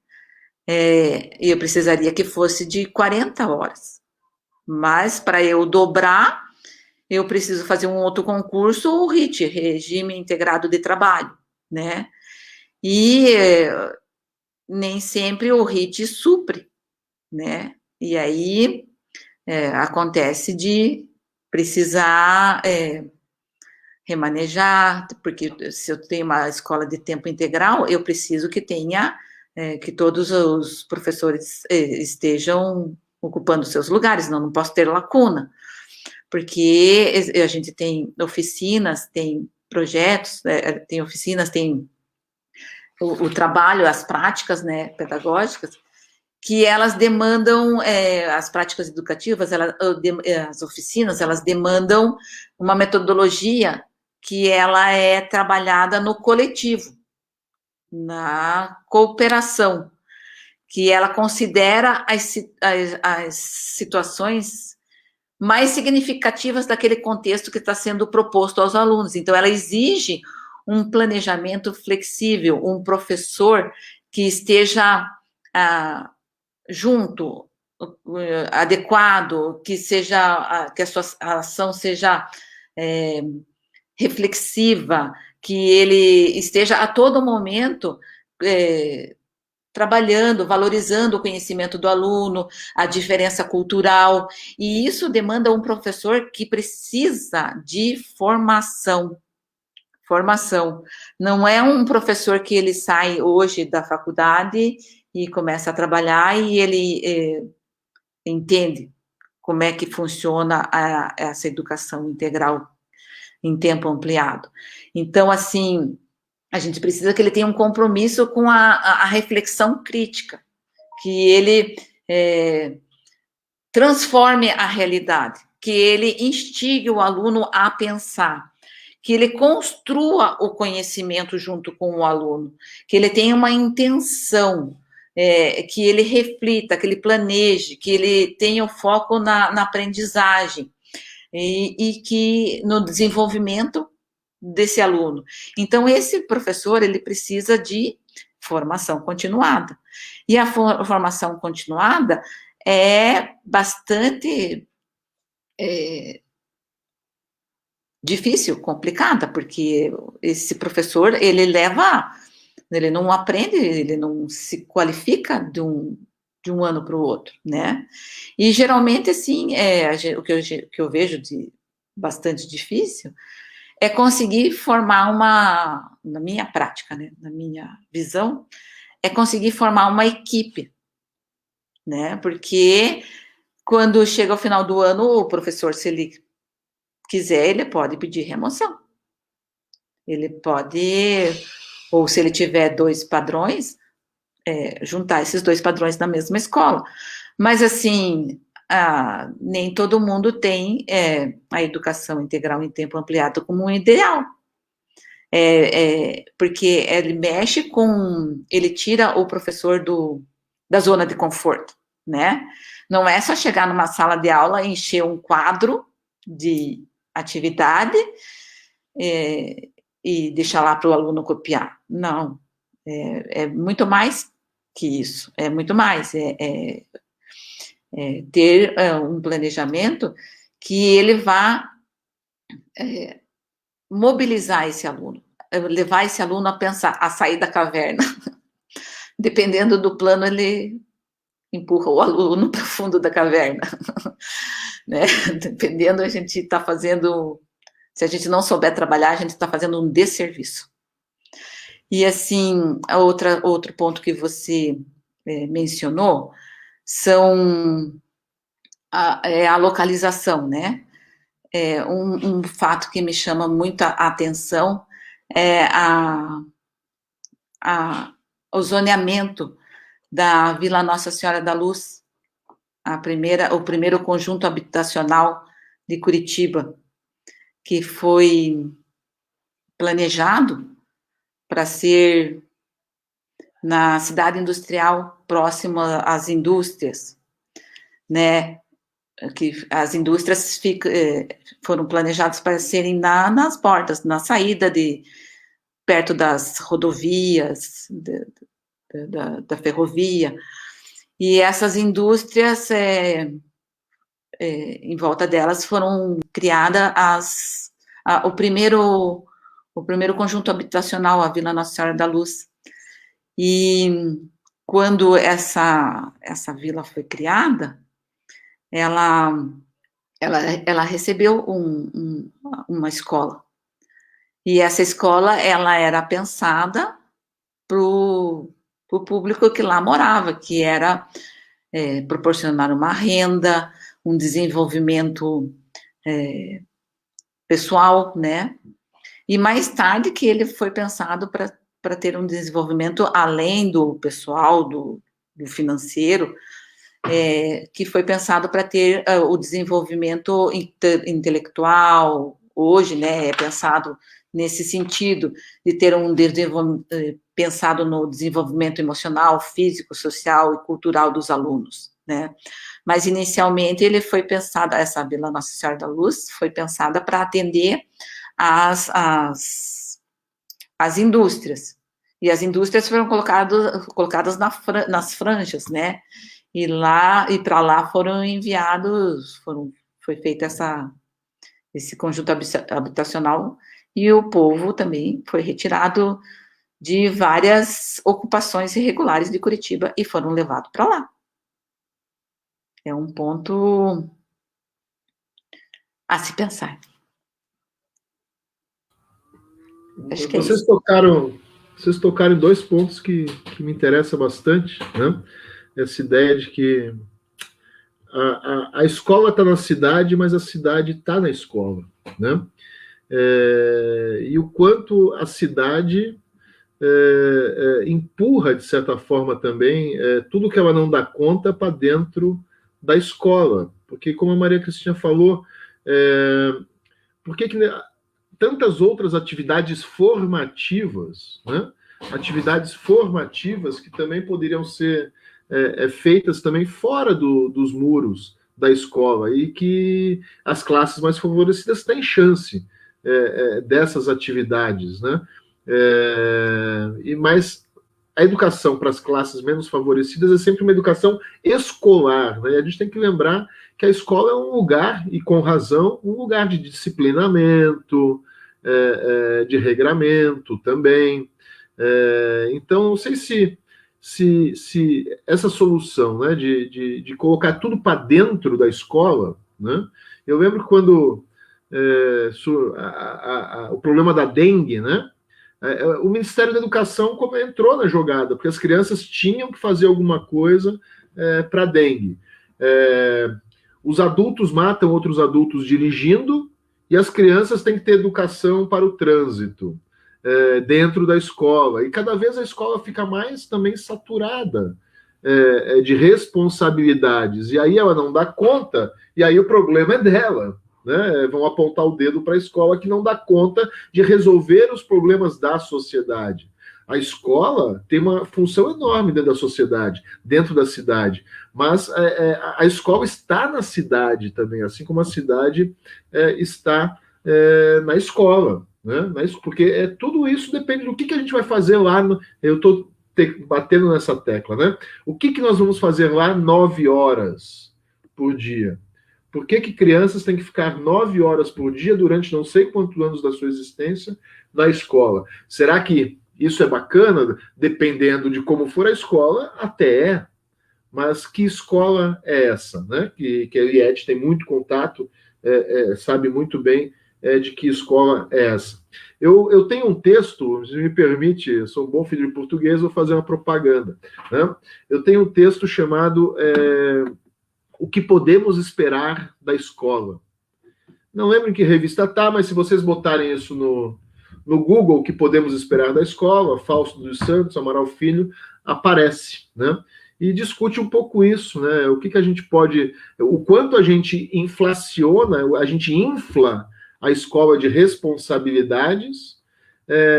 eu precisaria que fosse de 40 horas. Mas, para eu dobrar, eu preciso fazer um outro concurso, o RIT, Regime Integrado de Trabalho, né? E nem sempre o RIT supre, né? E aí acontece de precisar remanejar, porque se eu tenho uma escola de tempo integral, eu preciso que tenha, que todos os professores estejam ocupando seus lugares, não posso ter lacuna, porque a gente tem oficinas, tem projetos, tem oficinas, tem o trabalho, as práticas, né, pedagógicas, que elas demandam, as práticas educativas, as oficinas, elas demandam uma metodologia que ela é trabalhada no coletivo, na cooperação, que ela considera as situações mais significativas daquele contexto que está sendo proposto aos alunos. Então, ela exige um planejamento flexível, um professor que esteja junto, adequado, que a sua ação seja reflexiva, que ele esteja a todo momento trabalhando, valorizando o conhecimento do aluno, a diferença cultural, e isso demanda um professor que precisa de formação. Não é um professor que ele sai hoje da faculdade e começa a trabalhar e ele entende como é que funciona essa educação integral em tempo ampliado. Então, assim, a gente precisa que ele tenha um compromisso com a reflexão crítica, que ele transforme a realidade, que ele instigue o aluno a pensar, que ele construa o conhecimento junto com o aluno, que ele tenha uma intenção, que ele reflita, que ele planeje, que ele tenha o foco na aprendizagem e que no desenvolvimento desse aluno. Então, esse professor, ele precisa de formação continuada. E a formação continuada é bastante difícil, complicada, porque esse professor, ele não aprende, ele não se qualifica de um ano para o outro, né? E geralmente, assim, o que eu vejo de bastante difícil é conseguir formar na minha prática, né, na minha visão, é conseguir formar uma equipe, né? Porque quando chega ao final do ano, o professor, se ele quiser, ele pode pedir remoção. Ele pode, ou se ele tiver 2 padrões, juntar esses 2 padrões na mesma escola. Mas, assim, nem todo mundo tem a educação integral em tempo ampliado como um ideal. Porque ele tira o professor da zona de conforto, né? Não é só chegar numa sala de aula, encher um quadro de atividade e deixar lá para o aluno copiar. Não, é muito mais que isso, é muito mais, ter um planejamento que ele vá mobilizar esse aluno, levar esse aluno a pensar, a sair da caverna. Dependendo do plano, ele empurra o aluno para o fundo da caverna. Né? Dependendo, a gente está fazendo... Se a gente não souber trabalhar, a gente está fazendo um desserviço. E, assim, outro ponto que você mencionou são a localização, né? Um fato que me chama muito a atenção é o zoneamento da Vila Nossa Senhora da Luz, o primeiro conjunto habitacional de Curitiba, que foi planejado para ser na cidade industrial próxima às indústrias, né? Que as indústrias foram planejadas para serem nas portas, na saída perto das rodovias, da ferrovia, E essas indústrias, em volta delas, foram criadas o primeiro conjunto habitacional, a Vila Nossa Senhora da Luz. E quando essa vila foi criada, ela recebeu uma escola. E essa escola, ela era pensada para o público que lá morava, que era proporcionar uma renda, um desenvolvimento pessoal, né? E mais tarde que ele foi pensado para ter um desenvolvimento além do pessoal, do financeiro, que foi pensado para ter o desenvolvimento intelectual. Hoje, né, é pensado nesse sentido, de ter um desenvolvimento pensado no desenvolvimento emocional, físico, social e cultural dos alunos, né? Mas, inicialmente, ele foi pensado, essa Vila Nossa Senhora da Luz foi pensada para atender as indústrias. E as indústrias foram colocadas nas franjas, né? E para lá foram enviados, foi feito esse conjunto habitacional, e o povo também foi retirado de várias ocupações irregulares de Curitiba e foram levados para lá. É um ponto a se pensar. Acho que vocês tocaram em 2 pontos que me interessam bastante, né? Essa ideia de que a escola está na cidade, mas a cidade está na escola, né? E o quanto a cidade empurra, de certa forma, também tudo que ela não dá conta para dentro da escola. Porque, como a Maria Cristina falou, por que tantas outras atividades formativas, né? Atividades formativas que também poderiam ser feitas também fora dos muros da escola, e que as classes mais favorecidas têm chance dessas atividades, né? Mas a educação para as classes menos favorecidas é sempre uma educação escolar, né? A gente tem que lembrar que a escola é um lugar, e com razão, um lugar de disciplinamento, de regramento também. Então, não sei se essa solução, né, de colocar tudo para dentro da escola, né? Eu lembro quando o problema da dengue, né? O Ministério da Educação entrou na jogada, porque as crianças tinham que fazer alguma coisa para dengue. Os adultos matam outros adultos dirigindo, e as crianças têm que ter educação para o trânsito dentro da escola. E cada vez a escola fica mais também saturada de responsabilidades. E aí ela não dá conta, e aí o problema é dela. Né? Vão apontar o dedo para a escola, que não dá conta de resolver os problemas da sociedade. A escola tem uma função enorme dentro da sociedade, dentro da cidade, mas a escola está na cidade também, assim como a cidade está na escola, né? Porque tudo isso depende do que a gente vai fazer lá. Eu estou batendo nessa tecla, né? O que nós vamos fazer lá 9 horas por dia? Por que crianças têm que ficar 9 horas por dia durante não sei quantos anos da sua existência na escola? Será que isso é bacana? Dependendo de como for a escola, até mas que escola é essa? Né? Que a Eliette tem muito contato, sabe muito bem de que escola é essa. Eu tenho um texto, se me permite, eu sou um bom filho de português, vou fazer uma propaganda. Né? Eu tenho um texto chamado O que podemos esperar da escola. Não lembro em que revista está, mas se vocês botarem isso no Google, o que podemos esperar da escola, Fausto dos Santos, Amaral Filho, aparece, né? E discute um pouco isso, né? O que a gente pode... O quanto a gente inflaciona, a gente infla a escola de responsabilidades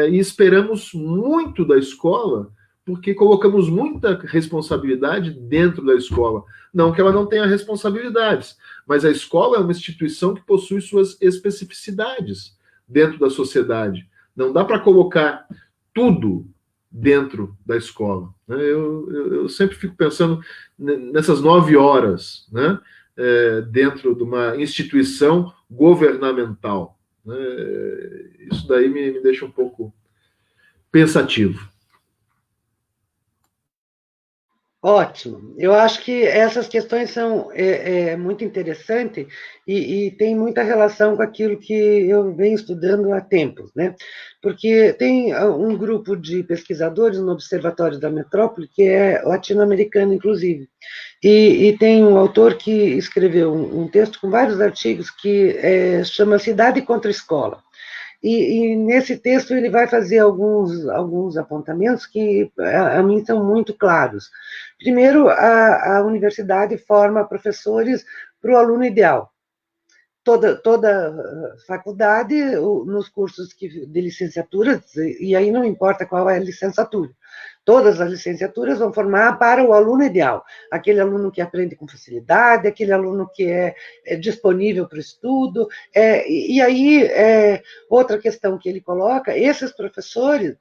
e esperamos muito da escola, porque colocamos muita responsabilidade dentro da escola. Não que ela não tenha responsabilidades, mas a escola é uma instituição que possui suas especificidades dentro da sociedade. Não dá para colocar tudo dentro da escola. Né? Eu sempre fico pensando nessas 9 horas, né? Dentro de uma instituição governamental. Né? Isso daí me deixa um pouco pensativo. Ótimo. Eu acho que essas questões são muito interessantes e tem muita relação com aquilo que eu venho estudando há tempos, né? Porque tem um grupo de pesquisadores no Observatório da Metrópole que é latino-americano, inclusive, e tem um autor que escreveu um texto com vários artigos que chama Cidade contra Escola. E nesse texto ele vai fazer alguns apontamentos que a mim são muito claros. Primeiro, a universidade forma professores para o aluno ideal. Toda faculdade, nos cursos de licenciatura, e aí não importa qual é a licenciatura, todas as licenciaturas vão formar para o aluno ideal, aquele aluno que aprende com facilidade, aquele aluno que é disponível para o estudo, e aí, outra questão que ele coloca, esses professores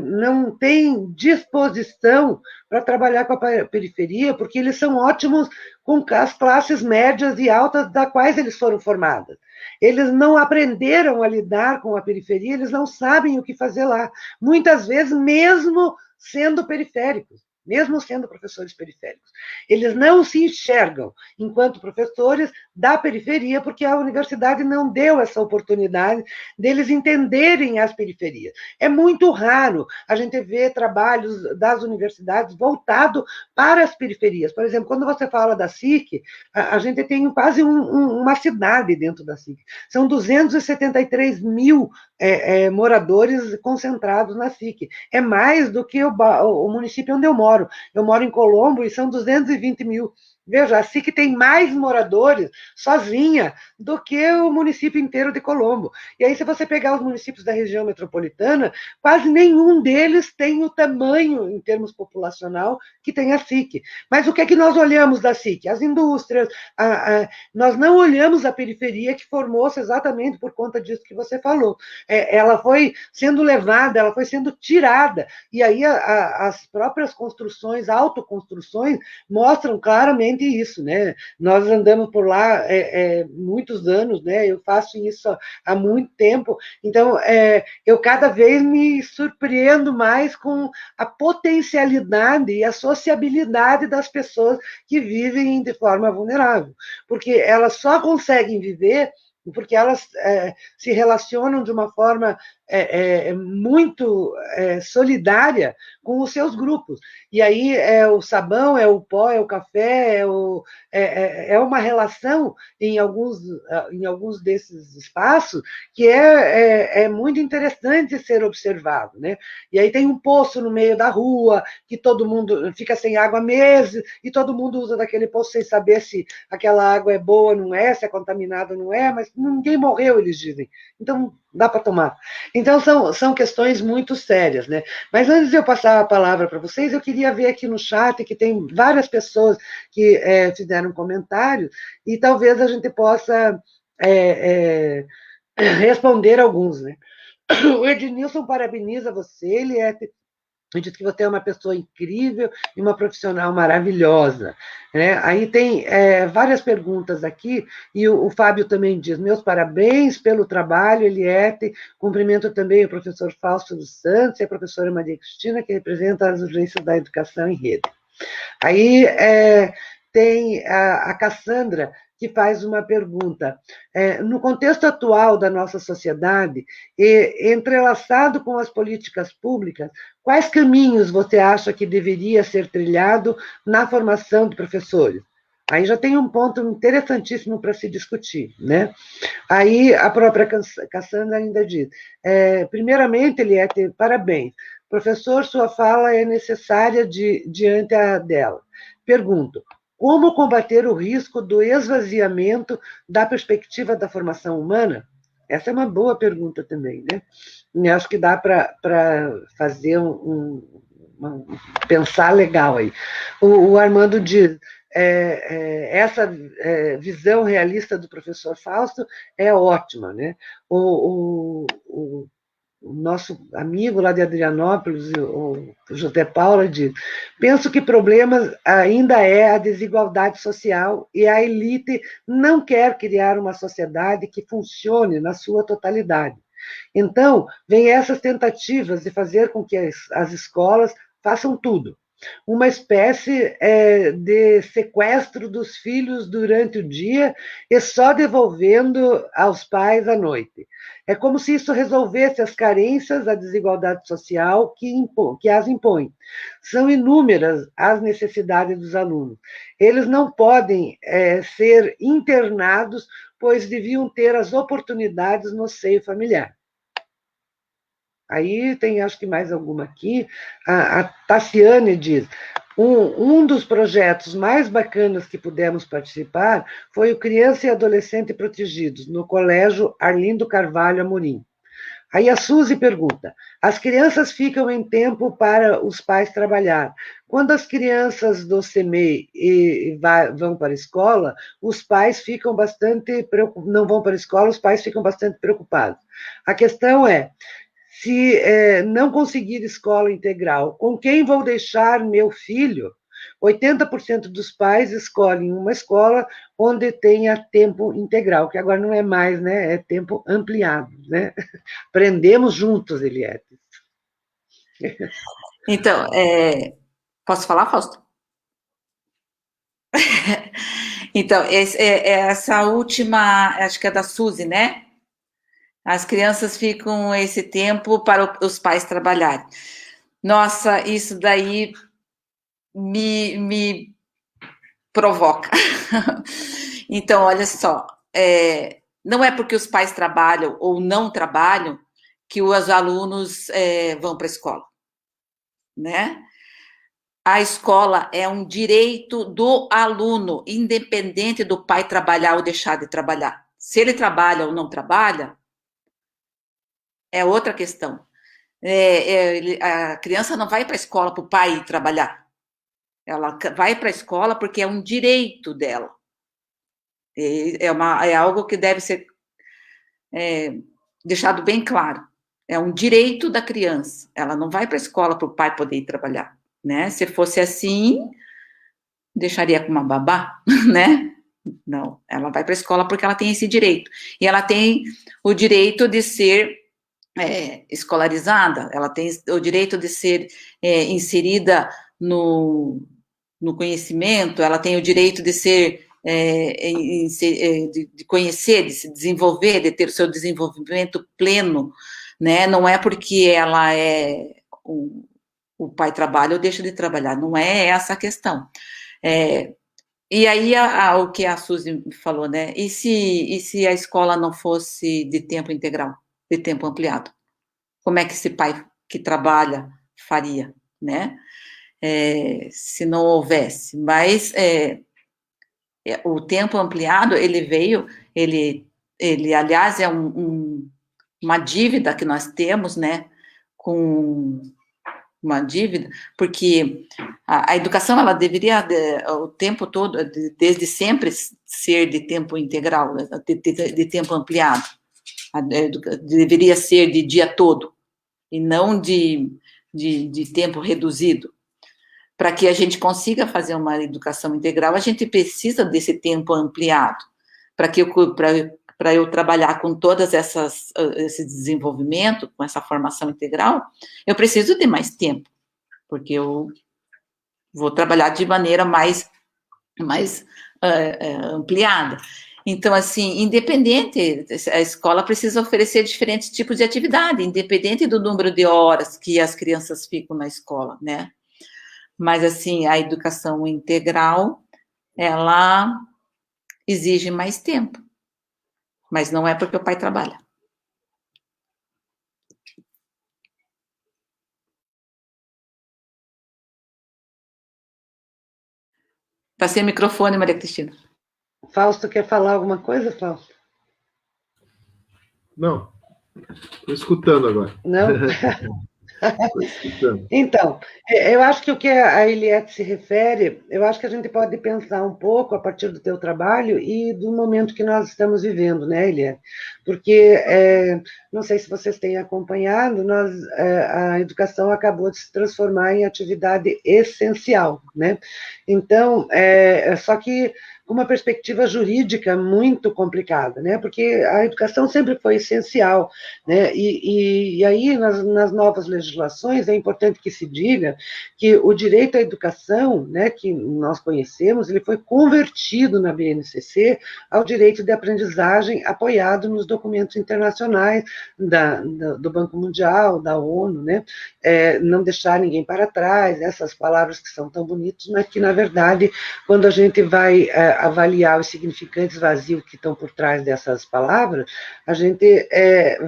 não têm disposição para trabalhar com a periferia, porque eles são ótimos com as classes médias e altas das quais eles foram formados. Eles não aprenderam a lidar com a periferia, eles não sabem o que fazer lá. Muitas vezes, mesmo sendo periféricos, mesmo sendo professores periféricos. Eles não se enxergam enquanto professores da periferia, porque a universidade não deu essa oportunidade deles entenderem as periferias. É muito raro a gente ver trabalhos das universidades voltados para as periferias. Por exemplo, quando você fala da SIC, a gente tem quase uma cidade dentro da SIC. São 273 mil moradores concentrados na SIC. É mais do que o município onde eu moro. Eu moro em Colombo e são 220 mil. Veja, a SIC tem mais moradores sozinha do que o município inteiro de Colombo. E aí, se você pegar os municípios da região metropolitana, quase nenhum deles tem o tamanho, em termos populacional, que tem a SIC. Mas o que é que nós olhamos da SIC? As indústrias, nós não olhamos a periferia que formou-se exatamente por conta disso que você falou. Ela foi sendo levada, ela foi sendo tirada, e aí as próprias construções, autoconstruções, mostram claramente isso, né? Nós andamos por lá muitos anos, né? Eu faço isso há muito tempo, então eu cada vez me surpreendo mais com a potencialidade e a sociabilidade das pessoas que vivem de forma vulnerável, porque elas só conseguem viver porque elas se relacionam de uma forma muito solidária com os seus grupos. E aí é o sabão, é o pó, é o café, é uma relação em alguns desses espaços que é muito interessante ser observado. Né? E aí tem um poço no meio da rua, que todo mundo fica sem água meses, e todo mundo usa daquele poço sem saber se aquela água é boa, não é, se é contaminada, não é, mas ninguém morreu, eles dizem. Então, dá para tomar. Então, são questões muito sérias, né? Mas antes de eu passar a palavra para vocês, eu queria ver aqui no chat que tem várias pessoas que fizeram comentários e talvez a gente possa responder alguns, né? O Ednilson parabeniza você, ele diz que você é uma pessoa incrível e uma profissional maravilhosa. Né? Aí tem várias perguntas aqui, e o Fábio também diz, meus parabéns pelo trabalho, Eliette, cumprimento também o professor Fausto dos Santos e a professora Maria Cristina, que representa as urgências da educação em rede. Aí tem a Cassandra, que faz uma pergunta. No contexto atual da nossa sociedade, entrelaçado com as políticas públicas, quais caminhos você acha que deveria ser trilhado na formação de professores? Aí já tem um ponto interessantíssimo para se discutir. Né? Aí a própria Cassandra ainda diz, primeiramente, Eliette, parabéns. Professor, sua fala é necessária diante dela. Pergunto, como combater o risco do esvaziamento da perspectiva da formação humana? Essa é uma boa pergunta também, né? E acho que dá para fazer pensar legal aí. O Armando diz, essa visão realista do professor Fausto é ótima, né? O o nosso amigo lá de Adrianópolis, o José Paula, diz: penso que problemas ainda é a desigualdade social e a elite não quer criar uma sociedade que funcione na sua totalidade. Então, vem essas tentativas de fazer com que as escolas façam tudo. Uma espécie de sequestro dos filhos durante o dia e só devolvendo aos pais à noite. É como se isso resolvesse as carências, a desigualdade social que as impõe. São inúmeras as necessidades dos alunos. Eles não podem ser internados, pois deviam ter as oportunidades no seio familiar. Aí tem, acho que mais alguma aqui. A Tassiane diz: um dos projetos mais bacanas que pudemos participar foi o Criança e Adolescente Protegidos, no Colégio Arlindo Carvalho Amorim. Aí a Suzy pergunta: as crianças ficam em tempo para os pais trabalhar. Quando as crianças do CMEI vão para a escola, os pais ficam bastante preocupados. Não vão para a escola, os pais ficam bastante preocupados. A questão é: se não conseguir escola integral, com quem vou deixar meu filho? 80% dos pais escolhem uma escola onde tenha tempo integral, que agora não é mais, né? É tempo ampliado, né? Aprendemos juntos, Eliette. Então, posso falar, Fausto? Então, essa última, acho que é da Suzy, né? As crianças ficam esse tempo para os pais trabalharem. Nossa, isso daí me provoca. Então, olha só, não é porque os pais trabalham ou não trabalham que os alunos vão para a escola, né? A escola é um direito do aluno, independente do pai trabalhar ou deixar de trabalhar. Se ele trabalha ou não trabalha, é outra questão. A criança não vai para a escola para o pai trabalhar. Ela vai para a escola porque é um direito dela. É algo que deve ser deixado bem claro. É um direito da criança. Ela não vai para a escola para o pai poder ir trabalhar, né? Se fosse assim, deixaria com uma babá, né? Não, ela vai para a escola porque ela tem esse direito. E ela tem o direito de ser escolarizada, ela tem o direito de ser inserida no conhecimento, ela tem o direito de ser de conhecer, de se desenvolver, de ter o seu desenvolvimento pleno, né? Não é porque ela o pai trabalha ou deixa de trabalhar, não é essa a questão. E aí o que a Suzy falou, né? E se a escola não fosse de tempo integral, de tempo ampliado? Como é que esse pai que trabalha faria, né? Se não houvesse. Mas o tempo ampliado, ele veio, ele aliás, é uma dívida que nós temos, né? Com uma dívida, porque a educação, ela deveria, o tempo todo, desde sempre, ser de tempo integral, de tempo ampliado. Deveria ser de dia todo, e não de tempo reduzido. Para que a gente consiga fazer uma educação integral, a gente precisa desse tempo ampliado, para eu trabalhar com todas esse desenvolvimento, com essa formação integral, eu preciso de mais tempo, porque eu vou trabalhar de maneira mais ampliada. Então, assim, independente, a escola precisa oferecer diferentes tipos de atividade, independente do número de horas que as crianças ficam na escola, né? Mas, assim, a educação integral, ela exige mais tempo. Mas não é porque o pai trabalha. Passei o microfone, Maria Cristina. Fausto, quer falar alguma coisa, Fausto? Não. Estou escutando agora. Não? Então, eu acho que o que a Eliette se refere, eu acho que a gente pode pensar um pouco a partir do teu trabalho e do momento que nós estamos vivendo, né, Eliette? Porque, não sei se vocês têm acompanhado, a educação acabou de se transformar em atividade essencial, né? Então, só que com uma perspectiva jurídica muito complicada, né? Porque a educação sempre foi essencial, né? E aí, nas novas legislações, é importante que se diga que o direito à educação, né, que nós conhecemos, ele foi convertido na BNCC ao direito de aprendizagem apoiado nos documentos internacionais do Banco Mundial, da ONU, né? Não deixar ninguém para trás, essas palavras que são tão bonitas, mas que, na verdade, quando a gente vai avaliar os significantes vazios que estão por trás dessas palavras, a gente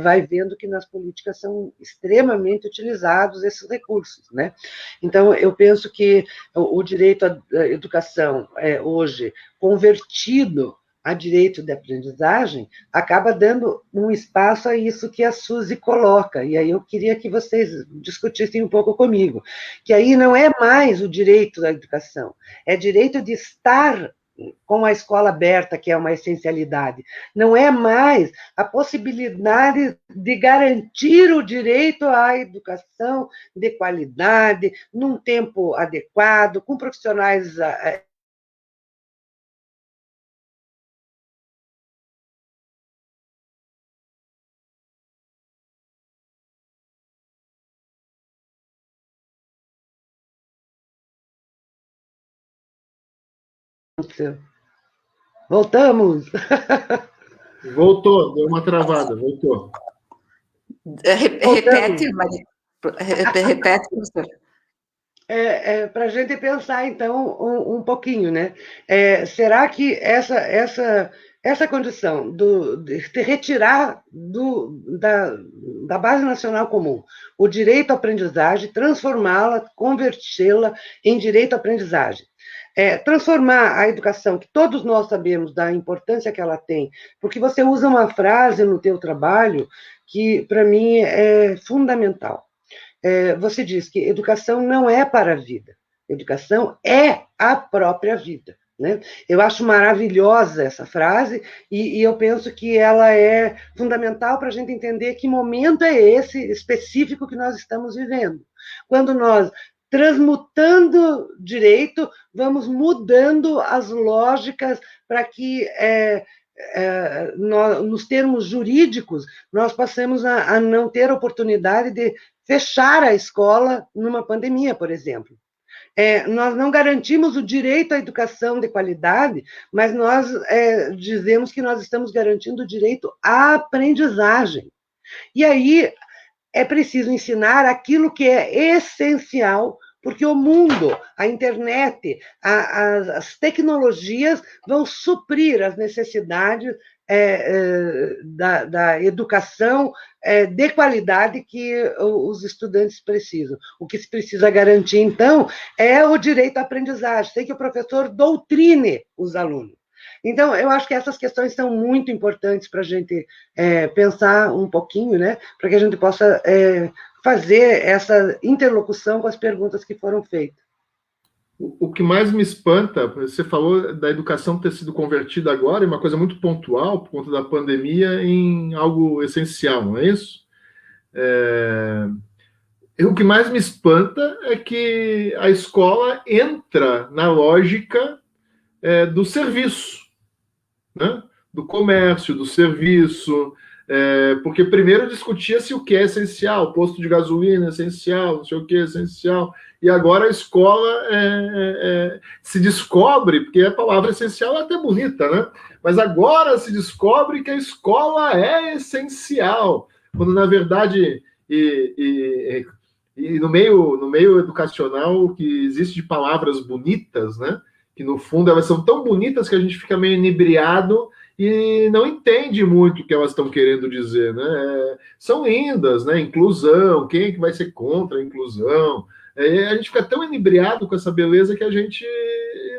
vai vendo que nas políticas são extremamente utilizados esses recursos, né? Então, eu penso que o direito à educação hoje convertido a direito de aprendizagem, acaba dando um espaço a isso que a Suzy coloca, e aí eu queria que vocês discutissem um pouco comigo, que aí não é mais o direito à educação, é direito de estar com a escola aberta, que é uma essencialidade. Não é mais a possibilidade de garantir o direito à educação de qualidade, num tempo adequado, com profissionais Voltamos! Voltou, deu uma travada, voltou. Repete, Maria. Repete, professor. Para a gente pensar, então, um pouquinho, né? Será que essa condição de retirar da Base Nacional Comum o direito à aprendizagem, transformá-la, convertê-la em direito à aprendizagem, transformar a educação, que todos nós sabemos da importância que ela tem, porque você usa uma frase no teu trabalho que, para mim, é fundamental. Você diz que educação não é para a vida, educação é a própria vida. Né? Eu acho maravilhosa essa frase e eu penso que ela é fundamental para a gente entender que momento é esse específico que nós estamos vivendo. Quando nós, transmutando direito, vamos mudando as lógicas para que nos termos jurídicos, nós passemos a não ter oportunidade de fechar a escola numa pandemia, por exemplo. Nós não garantimos o direito à educação de qualidade, mas nós dizemos que nós estamos garantindo o direito à aprendizagem. E aí é preciso ensinar aquilo que é essencial, porque o mundo, a internet, as tecnologias vão suprir as necessidades da educação de qualidade que os estudantes precisam. O que se precisa garantir, então, é o direito à aprendizagem, sem que o professor doutrine os alunos. Então, eu acho que essas questões são muito importantes para a gente pensar um pouquinho, né? Para que a gente possa fazer essa interlocução com as perguntas que foram feitas. O que mais me espanta, você falou da educação ter sido convertida agora em uma coisa muito pontual, por conta da pandemia, em algo essencial, não é isso? O que mais me espanta é que a escola entra na lógica do serviço, né? Do comércio, do serviço, porque primeiro discutia-se o que é essencial, posto de gasolina é essencial, não sei o que é essencial, e agora a escola se descobre, porque a palavra essencial é até bonita, né? Mas agora se descobre que a escola é essencial, quando na verdade e no meio educacional que existe de palavras bonitas, né? Que no fundo elas são tão bonitas que a gente fica meio inebriado e não entende muito o que elas estão querendo dizer, né? São lindas, né? Inclusão, quem é que vai ser contra a inclusão? A gente fica tão inebriado com essa beleza que a gente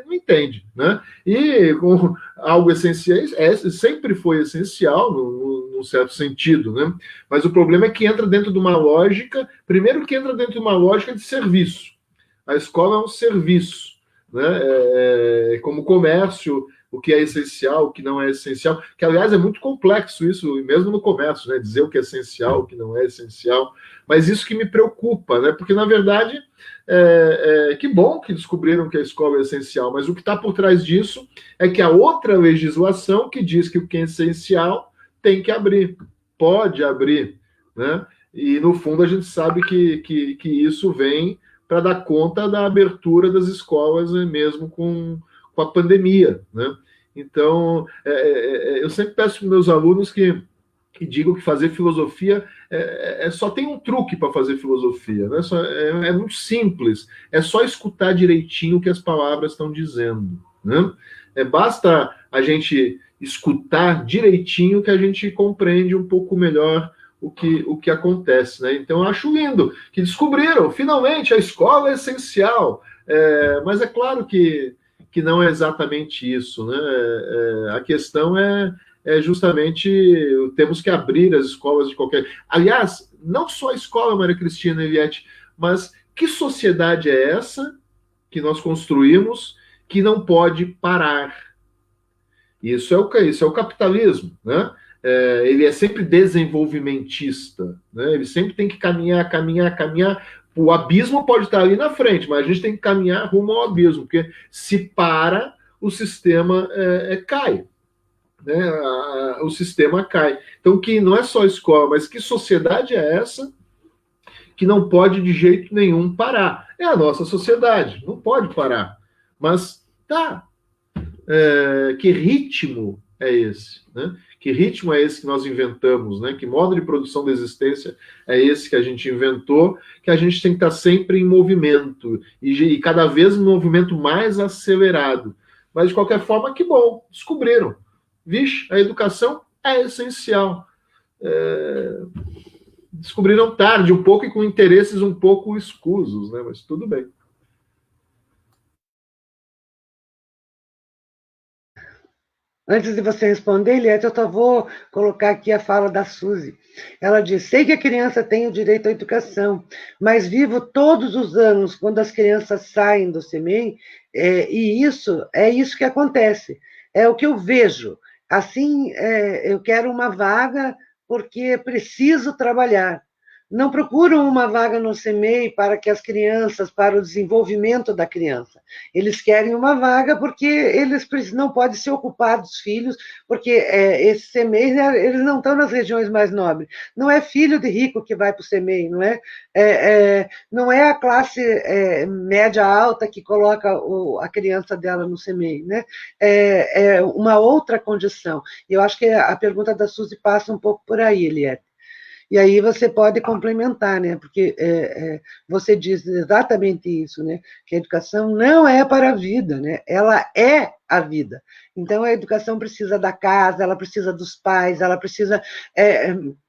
não entende, né? E com algo essencial, sempre foi essencial no num certo sentido, né? Mas o problema é que entra dentro de uma lógica, primeiro que entra dentro de uma lógica de serviço. A escola é um serviço, né? Como comércio, o que é essencial, o que não é essencial, que aliás é muito complexo isso, mesmo no comércio, né? Dizer o que é essencial, o que não é essencial, mas isso que me preocupa, né? Porque na verdade que bom que descobriram que a escola é essencial, mas o que está por trás disso é que a outra legislação que diz que o que é essencial tem que abrir, pode abrir, né? E no fundo a gente sabe que isso vem para dar conta da abertura das escolas, mesmo com a pandemia, né? Então, eu sempre peço para meus alunos que digam que fazer filosofia só tem um truque para fazer filosofia, né? É muito simples, é só escutar direitinho o que as palavras estão dizendo, né? Basta a gente escutar direitinho que a gente compreende um pouco melhor o que acontece, né? Então, eu acho lindo que descobriram, finalmente, a escola é essencial, mas é claro que não é exatamente isso, né? A questão é justamente temos que abrir as escolas de qualquer... Aliás, não só a escola, Maria Cristina Eliette, mas que sociedade é essa que nós construímos que não pode parar? Isso é o capitalismo, né? Ele é sempre desenvolvimentista, né? Ele sempre tem que caminhar. O abismo pode estar ali na frente, mas a gente tem que caminhar rumo ao abismo, porque se para, o sistema cai. Né? O sistema cai. Então, que não é só a escola, mas que sociedade é essa que não pode de jeito nenhum parar? É a nossa sociedade, não pode parar. Mas tá. Que ritmo é esse? Né? Que ritmo é esse que nós inventamos? Né? Que modo de produção da existência é esse que a gente inventou? Que a gente tem que estar sempre em movimento e cada vez um movimento mais acelerado. Mas, de qualquer forma, que bom, descobriram. Vixe, a educação é essencial. Descobriram tarde um pouco e com interesses um pouco escusos, né? Mas tudo bem. Antes de você responder, Eliette, eu só vou colocar aqui a fala da Suzy. Ela diz: sei que a criança tem o direito à educação, mas vivo todos os anos quando as crianças saem do CEMEI, e isso é isso que acontece. É o que eu vejo. Assim, eu quero uma vaga porque preciso trabalhar. Não procuram uma vaga no CEMEI para que as crianças, para o desenvolvimento da criança. Eles querem uma vaga porque eles não podem se ocupar dos filhos, porque esse CEMEI, eles não estão nas regiões mais nobres. Não é filho de rico que vai para o CEMEI, não é? Não é a classe média alta que coloca a criança dela no CEMEI, né? É uma outra condição. E eu acho que a pergunta da Suzy passa um pouco por aí, Eliette. E aí você pode complementar, né? Porque você diz exatamente isso, né? Que a educação não é para a vida, né? Ela é a vida. Então, a educação precisa da casa, ela precisa dos pais, ela precisa...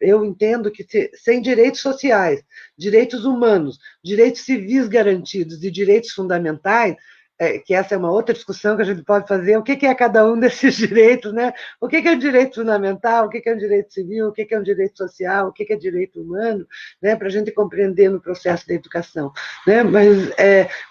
eu entendo que sem direitos sociais, direitos humanos, direitos civis garantidos e direitos fundamentais, que essa é uma outra discussão que a gente pode fazer, o que é cada um desses direitos, né? O que é um direito fundamental, o que é um direito civil, o que é um direito social, o que é direito humano, né? Para a gente compreender no processo da educação, né? Mas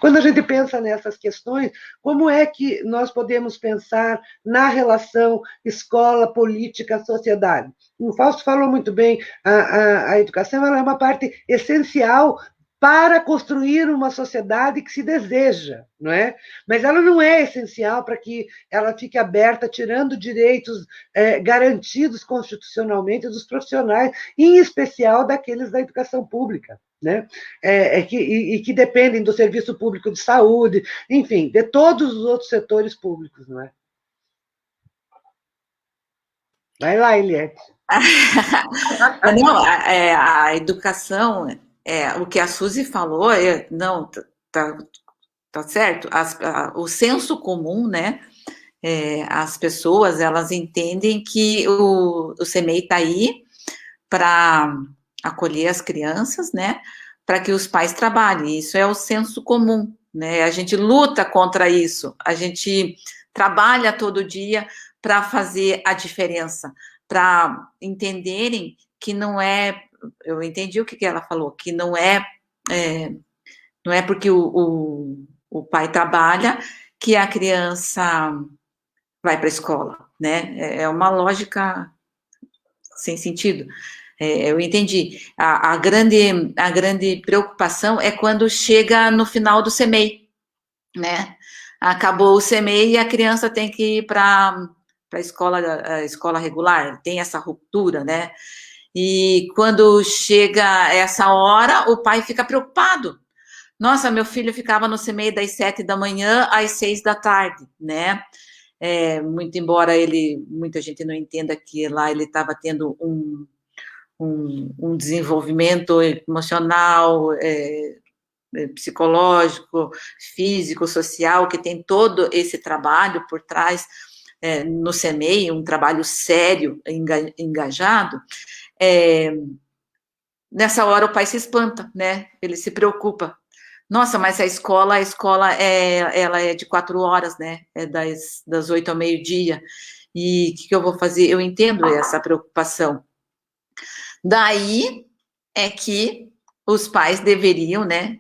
quando a gente pensa nessas questões, como é que nós podemos pensar na relação escola, política, sociedade? O Fausto falou muito bem, a educação ela é uma parte essencial para construir uma sociedade que se deseja, não é? Mas ela não é essencial para que ela fique aberta, tirando direitos garantidos constitucionalmente dos profissionais, em especial daqueles da educação pública, né? Que dependem do serviço público de saúde, enfim, de todos os outros setores públicos, não é? Vai lá, Eliette. Não, a educação... o que a Suzy falou, não, tá certo, o senso comum, né, as pessoas, elas entendem que o CEMEI está aí para acolher as crianças, né, para que os pais trabalhem, isso é o senso comum, né, a gente luta contra isso, a gente trabalha todo dia para fazer a diferença, para entenderem que não é, eu entendi o que ela falou, que não é porque o pai trabalha que a criança vai para a escola, né? É uma lógica sem sentido. Eu entendi. A grande preocupação é quando chega no final do CMEI, né? Acabou o CMEI e a criança tem que ir para a escola regular, tem essa ruptura, né? E quando chega essa hora, o pai fica preocupado. Nossa, meu filho ficava no CMEI das 7 da manhã às 6 da tarde, né? Muito embora muita gente não entenda que lá ele estava tendo um desenvolvimento emocional, psicológico, físico, social, que tem todo esse trabalho por trás no CMEI, um trabalho sério, engajado, nessa hora o pai se espanta, né? Ele se preocupa. Nossa, mas a escola ela é de 4 horas, né? É das 8 ao meio-dia. E o que eu vou fazer? Eu entendo essa preocupação. Daí é que os pais deveriam, né,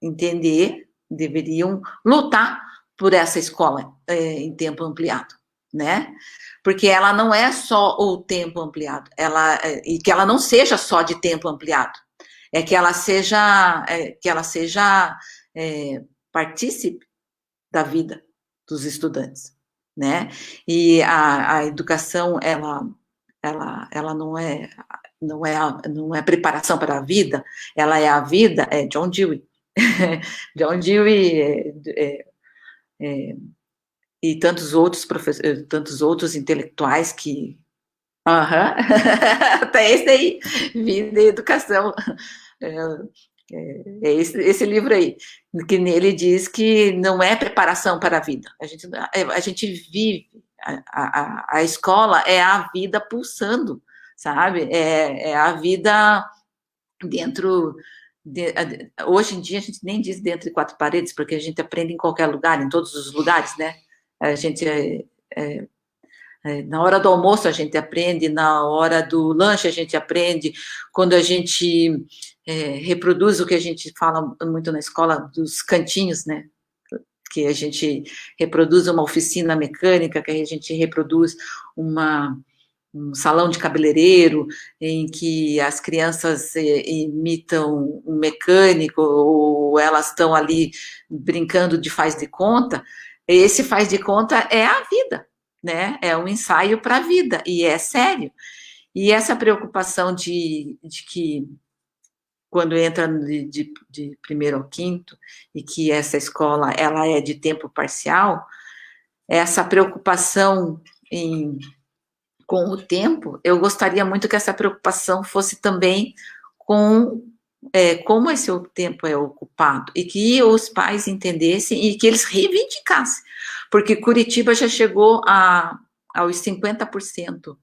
entender, deveriam lutar por essa escola em tempo ampliado, né? Porque ela não é só o tempo ampliado, e que ela não seja só de tempo ampliado, é que ela seja partícipe da vida dos estudantes, né? E a educação ela não é preparação para a vida, ela é a vida, é John Dewey. John Dewey e tantos outros intelectuais que... Até esse aí, Vida e Educação. Esse livro aí, que nele diz que não é preparação para a vida. A gente vive, a escola é a vida pulsando, sabe? É a vida dentro... hoje em dia a gente nem diz dentro de 4 paredes, porque a gente aprende em qualquer lugar, em todos os lugares, né? A gente na hora do almoço a gente aprende, na hora do lanche a gente aprende, quando a gente reproduz o que a gente fala muito na escola, dos cantinhos, né? Que a gente reproduz uma oficina mecânica, que a gente reproduz um salão de cabeleireiro, em que as crianças imitam um mecânico, ou elas estão ali brincando de faz de conta. Esse faz de conta é a vida, né? É um ensaio para a vida, e é sério. E essa preocupação de que, quando entra de primeiro ao quinto, e que essa escola ela é de tempo parcial, essa preocupação com o tempo, eu gostaria muito que essa preocupação fosse também com como esse tempo é ocupado, e que os pais entendessem e que eles reivindicassem, porque Curitiba já chegou aos 50%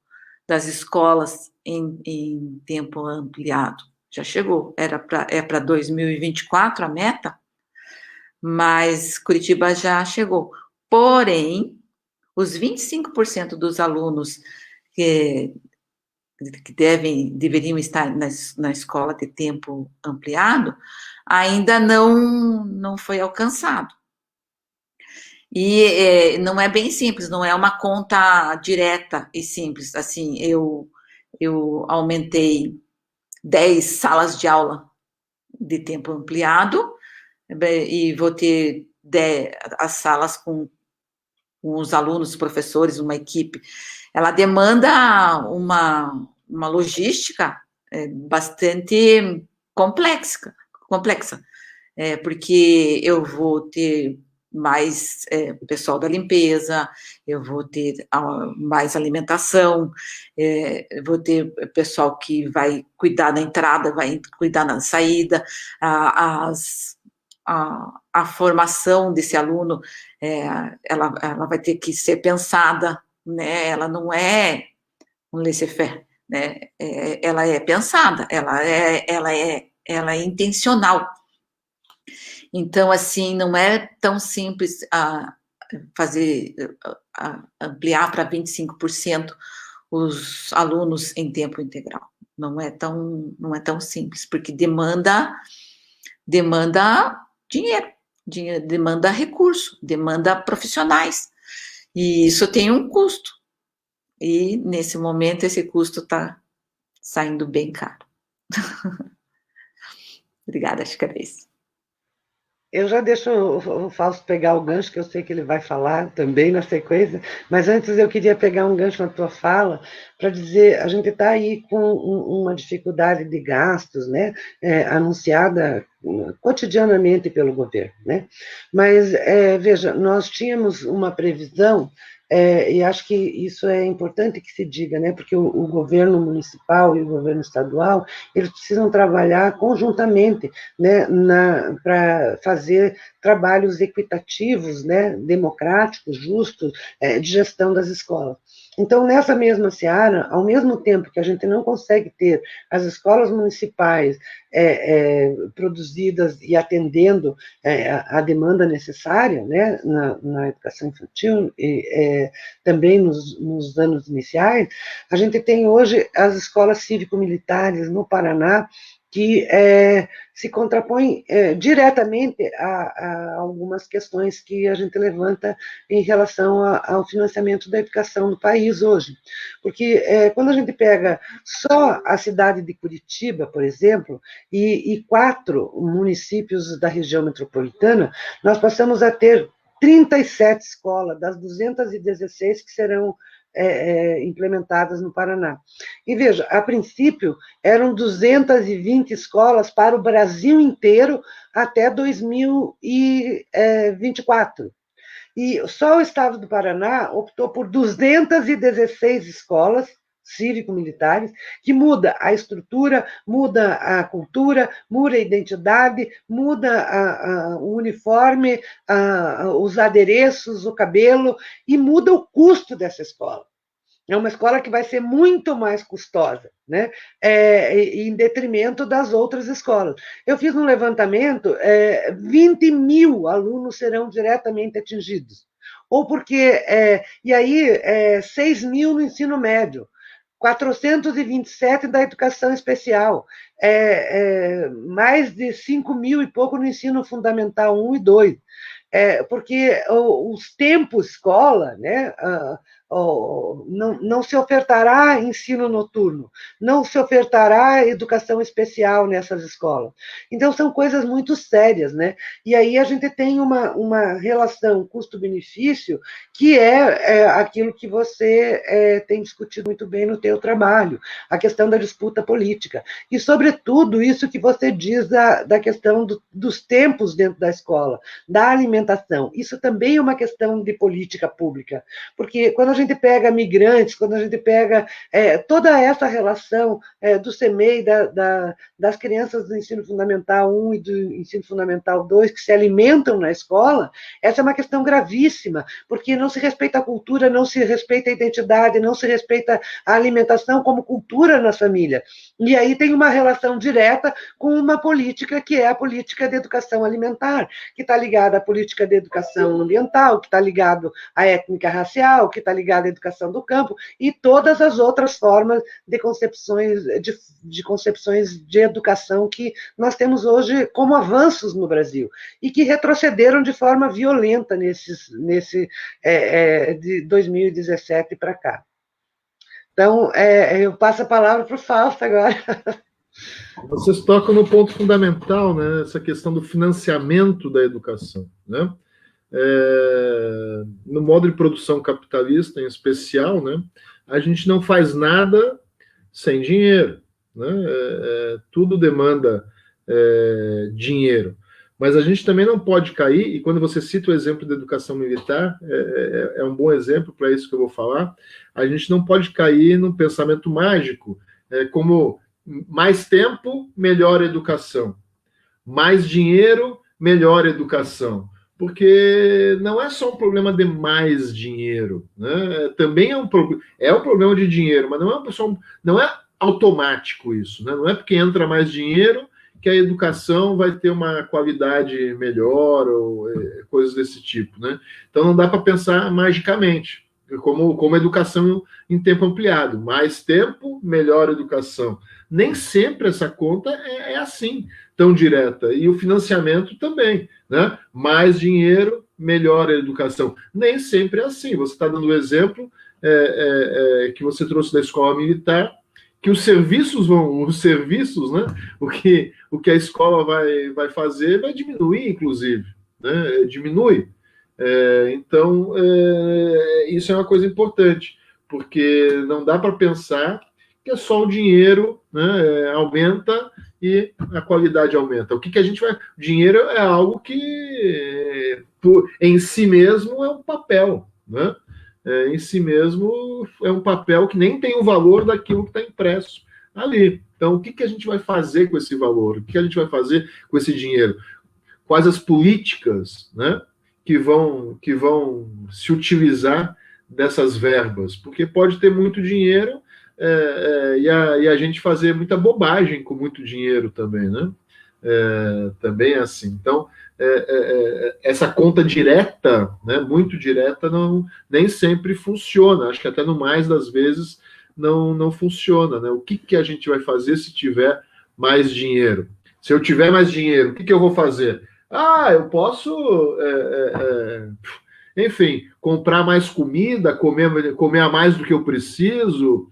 das escolas em tempo ampliado, já chegou, é para 2024 a meta, mas Curitiba já chegou, porém, os 25% dos alunos que deveriam estar na escola de tempo ampliado, ainda não foi alcançado. E não é bem simples, não é uma conta direta e simples. Assim, eu aumentei 10 salas de aula de tempo ampliado e vou ter as salas com os alunos, os professores, uma equipe. Ela demanda uma logística bastante complexa, porque eu vou ter mais pessoal da limpeza, eu vou ter mais alimentação, vou ter pessoal que vai cuidar da entrada, vai cuidar da saída, a formação desse aluno, ela vai ter que ser pensada, né? Ela não é um laissez-faire, né? Ela é pensada, ela é intencional. Então, assim, não é tão simples ampliar para 25% os alunos em tempo integral. Não é tão simples, porque demanda dinheiro, demanda recurso, demanda profissionais. E isso tem um custo. E, nesse momento, esse custo está saindo bem caro. Obrigada, acho que era isso. Eu já deixo o Fausto pegar o gancho, que eu sei que ele vai falar também na sequência, mas antes eu queria pegar um gancho na tua fala para dizer, a gente está aí com uma dificuldade de gastos, né, anunciada cotidianamente pelo governo, né, mas, veja, nós tínhamos uma previsão, e acho que isso é importante que se diga, né, porque o governo municipal e o governo estadual, eles precisam trabalhar conjuntamente, né, para fazer trabalhos equitativos, né, democráticos, justos, de gestão das escolas. Então, nessa mesma seara, ao mesmo tempo que a gente não consegue ter as escolas municipais produzidas e atendendo a demanda necessária, né, na educação infantil e também nos anos iniciais, a gente tem hoje as escolas cívico-militares no Paraná que se contrapõem diretamente a algumas questões que a gente levanta em relação ao financiamento da educação no país hoje. Porque quando a gente pega só a cidade de Curitiba, por exemplo, e 4 municípios da região metropolitana, nós passamos a ter 37 escolas, das 216 que serão implementadas no Paraná. E veja, a princípio, eram 220 escolas para o Brasil inteiro até 2024. E só o Estado do Paraná optou por 216 escolas cívico-militares, que muda a estrutura, muda a cultura, muda a identidade, muda o uniforme, os adereços, o cabelo, e muda o custo dessa escola. É uma escola que vai ser muito mais custosa, né? Em detrimento das outras escolas. Eu fiz um levantamento, 20 mil alunos serão diretamente atingidos. Ou porque, e aí, 6 mil no ensino médio, 427 da educação especial, mais de 5 mil e pouco no ensino fundamental 1 e 2. Porque os tempos escola, né, não se ofertará ensino noturno, não se ofertará educação especial nessas escolas. Então, são coisas muito sérias, né? E aí a gente tem uma relação custo-benefício que é aquilo que você tem discutido muito bem no teu trabalho, a questão da disputa política. E, sobretudo, isso que você diz da questão dos tempos dentro da escola, da alimentação. Isso também é uma questão de política pública, porque quando a gente pega migrantes, quando a gente pega toda essa relação do CMEI, das crianças do ensino fundamental 1 e do ensino fundamental 2 que se alimentam na escola, essa é uma questão gravíssima, porque não se respeita a cultura, não se respeita a identidade, não se respeita a alimentação como cultura na família. E aí tem uma relação direta com uma política que é a política de educação alimentar, que está ligada à política de educação ambiental, que está ligado à étnica racial, que está ligado à educação do campo e todas as outras formas de concepções de educação que nós temos hoje como avanços no Brasil e que retrocederam de forma violenta de 2017 para cá. Então, eu passo a palavra para o Fausto agora. Vocês tocam no ponto fundamental, né? Essa questão do financiamento da educação, né? No modo de produção capitalista, em especial, né? A gente não faz nada sem dinheiro, né? Tudo demanda dinheiro. Mas a gente também não pode cair, e quando você cita o exemplo da educação militar, é um bom exemplo para isso que eu vou falar, a gente não pode cair num pensamento mágico, como mais tempo, melhor educação. Mais dinheiro, melhor educação. Porque não é só um problema de mais dinheiro, né? Também é um problema de dinheiro, mas não é automático isso, né? Não é porque entra mais dinheiro que a educação vai ter uma qualidade melhor ou coisas desse tipo, né? Então não dá para pensar magicamente, como educação em tempo ampliado. Mais tempo, melhor educação. Nem sempre essa conta é assim, tão direta. E o financiamento também, né? Mais dinheiro, melhor a educação. Nem sempre é assim. Você está dando o exemplo que você trouxe da escola militar, que os serviços, né? O que a escola vai fazer vai diminuir, inclusive, né? Diminui. Então, isso é uma coisa importante, porque não dá para pensar que é só o dinheiro, né, aumenta e a qualidade aumenta. O que a gente vai... O dinheiro é algo que, em si mesmo, é um papel, né? Em si mesmo, é um papel que nem tem o valor daquilo que está impresso ali. Então, o que a gente vai fazer com esse valor? O que a gente vai fazer com esse dinheiro? Quais as políticas, né, que vão se utilizar dessas verbas? Porque pode ter muito dinheiro e a gente fazer muita bobagem com muito dinheiro também, né? Também é assim. Então, essa conta direta, né, muito direta, nem sempre funciona. Acho que até no mais das vezes não funciona, né? O que a gente vai fazer se tiver mais dinheiro? Se eu tiver mais dinheiro, o que eu vou fazer? Eu posso, enfim, comprar mais comida, comer a mais do que eu preciso.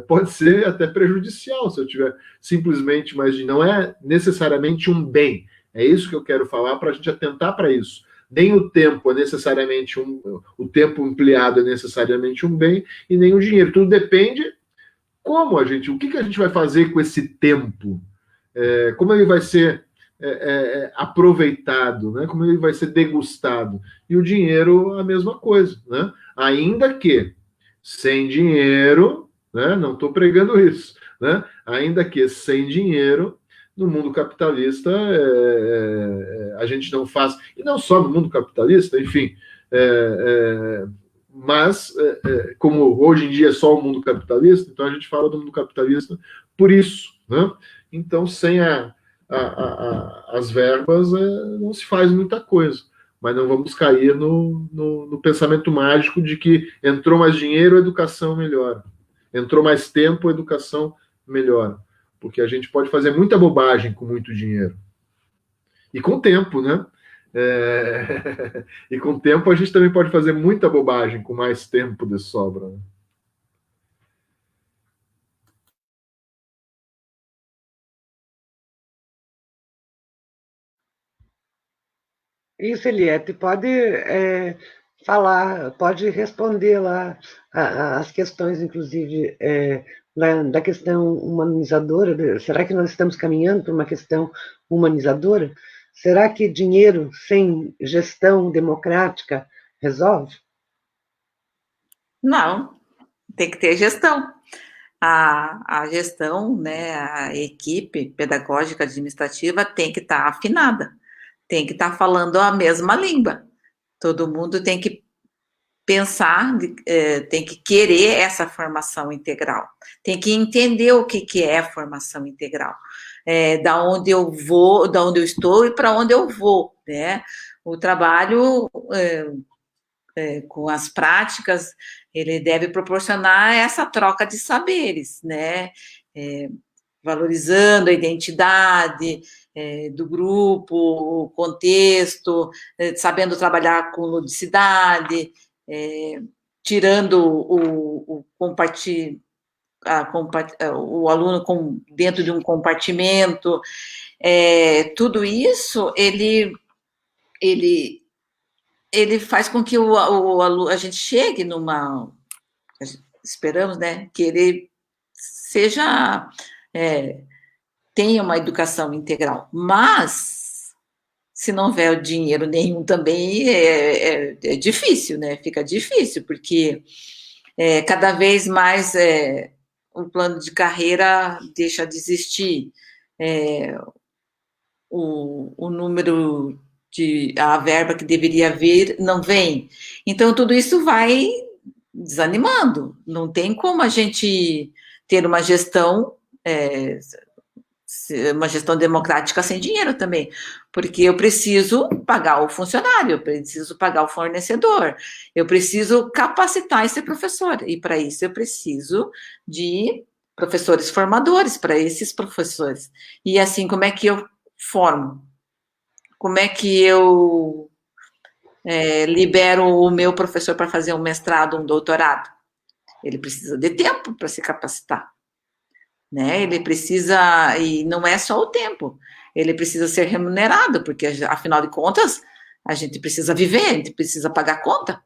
Pode ser até prejudicial se eu tiver simplesmente mais dinheiro. Não é necessariamente um bem. É isso que eu quero falar, para a gente atentar para isso. Nem o tempo é necessariamente o tempo ampliado é necessariamente um bem, e nem o dinheiro. Tudo depende o que a gente vai fazer com esse tempo, como ele vai ser aproveitado, né? Como ele vai ser degustado. E o dinheiro, a mesma coisa, né? Ainda que sem dinheiro, né? Não estou pregando isso, né? Ainda que sem dinheiro, no mundo capitalista, a gente não faz, e não só no mundo capitalista, enfim, mas como hoje em dia é só o mundo capitalista, então a gente fala do mundo capitalista por isso, né? Então, sem as verbas, não se faz muita coisa. Mas não vamos cair no pensamento mágico de que entrou mais dinheiro, a educação melhora. Entrou mais tempo, a educação melhora. Porque a gente pode fazer muita bobagem com muito dinheiro. E com tempo, né? E com o tempo a gente também pode fazer muita bobagem com mais tempo de sobra, né? Isso, Eliette, pode falar, pode responder lá as questões, inclusive, da questão humanizadora. Será que nós estamos caminhando para uma questão humanizadora? Será que dinheiro sem gestão democrática resolve? Não, tem que ter gestão. A gestão, né, a equipe pedagógica administrativa tem que estar afinada, tem que estar falando a mesma língua. Todo mundo tem que pensar, tem que querer essa formação integral, tem que entender o que é a formação integral, da onde eu vou, da onde eu estou e para onde eu vou, né? O trabalho com as práticas, ele deve proporcionar essa troca de saberes, né? Valorizando a identidade do grupo, o contexto, sabendo trabalhar com ludicidade, tirando o aluno dentro de um compartimento. Tudo isso, ele faz com que a gente chegue esperamos, né, que ele seja, tenha uma educação integral, mas se não houver dinheiro nenhum também é difícil, né, fica difícil, porque cada vez mais o plano de carreira deixa de existir, o número a verba que deveria vir não vem. Então, tudo isso vai desanimando. Não tem como a gente ter uma gestão uma gestão democrática sem dinheiro também, porque eu preciso pagar o funcionário, eu preciso pagar o fornecedor, eu preciso capacitar esse professor, e para isso eu preciso de professores formadores para esses professores. E assim, como é que eu formo? Como é que eu libero o meu professor para fazer um mestrado, um doutorado? Ele precisa de tempo para se capacitar, né? Ele precisa, e não é só o tempo, ele precisa ser remunerado, porque afinal de contas, a gente precisa viver, a gente precisa pagar conta,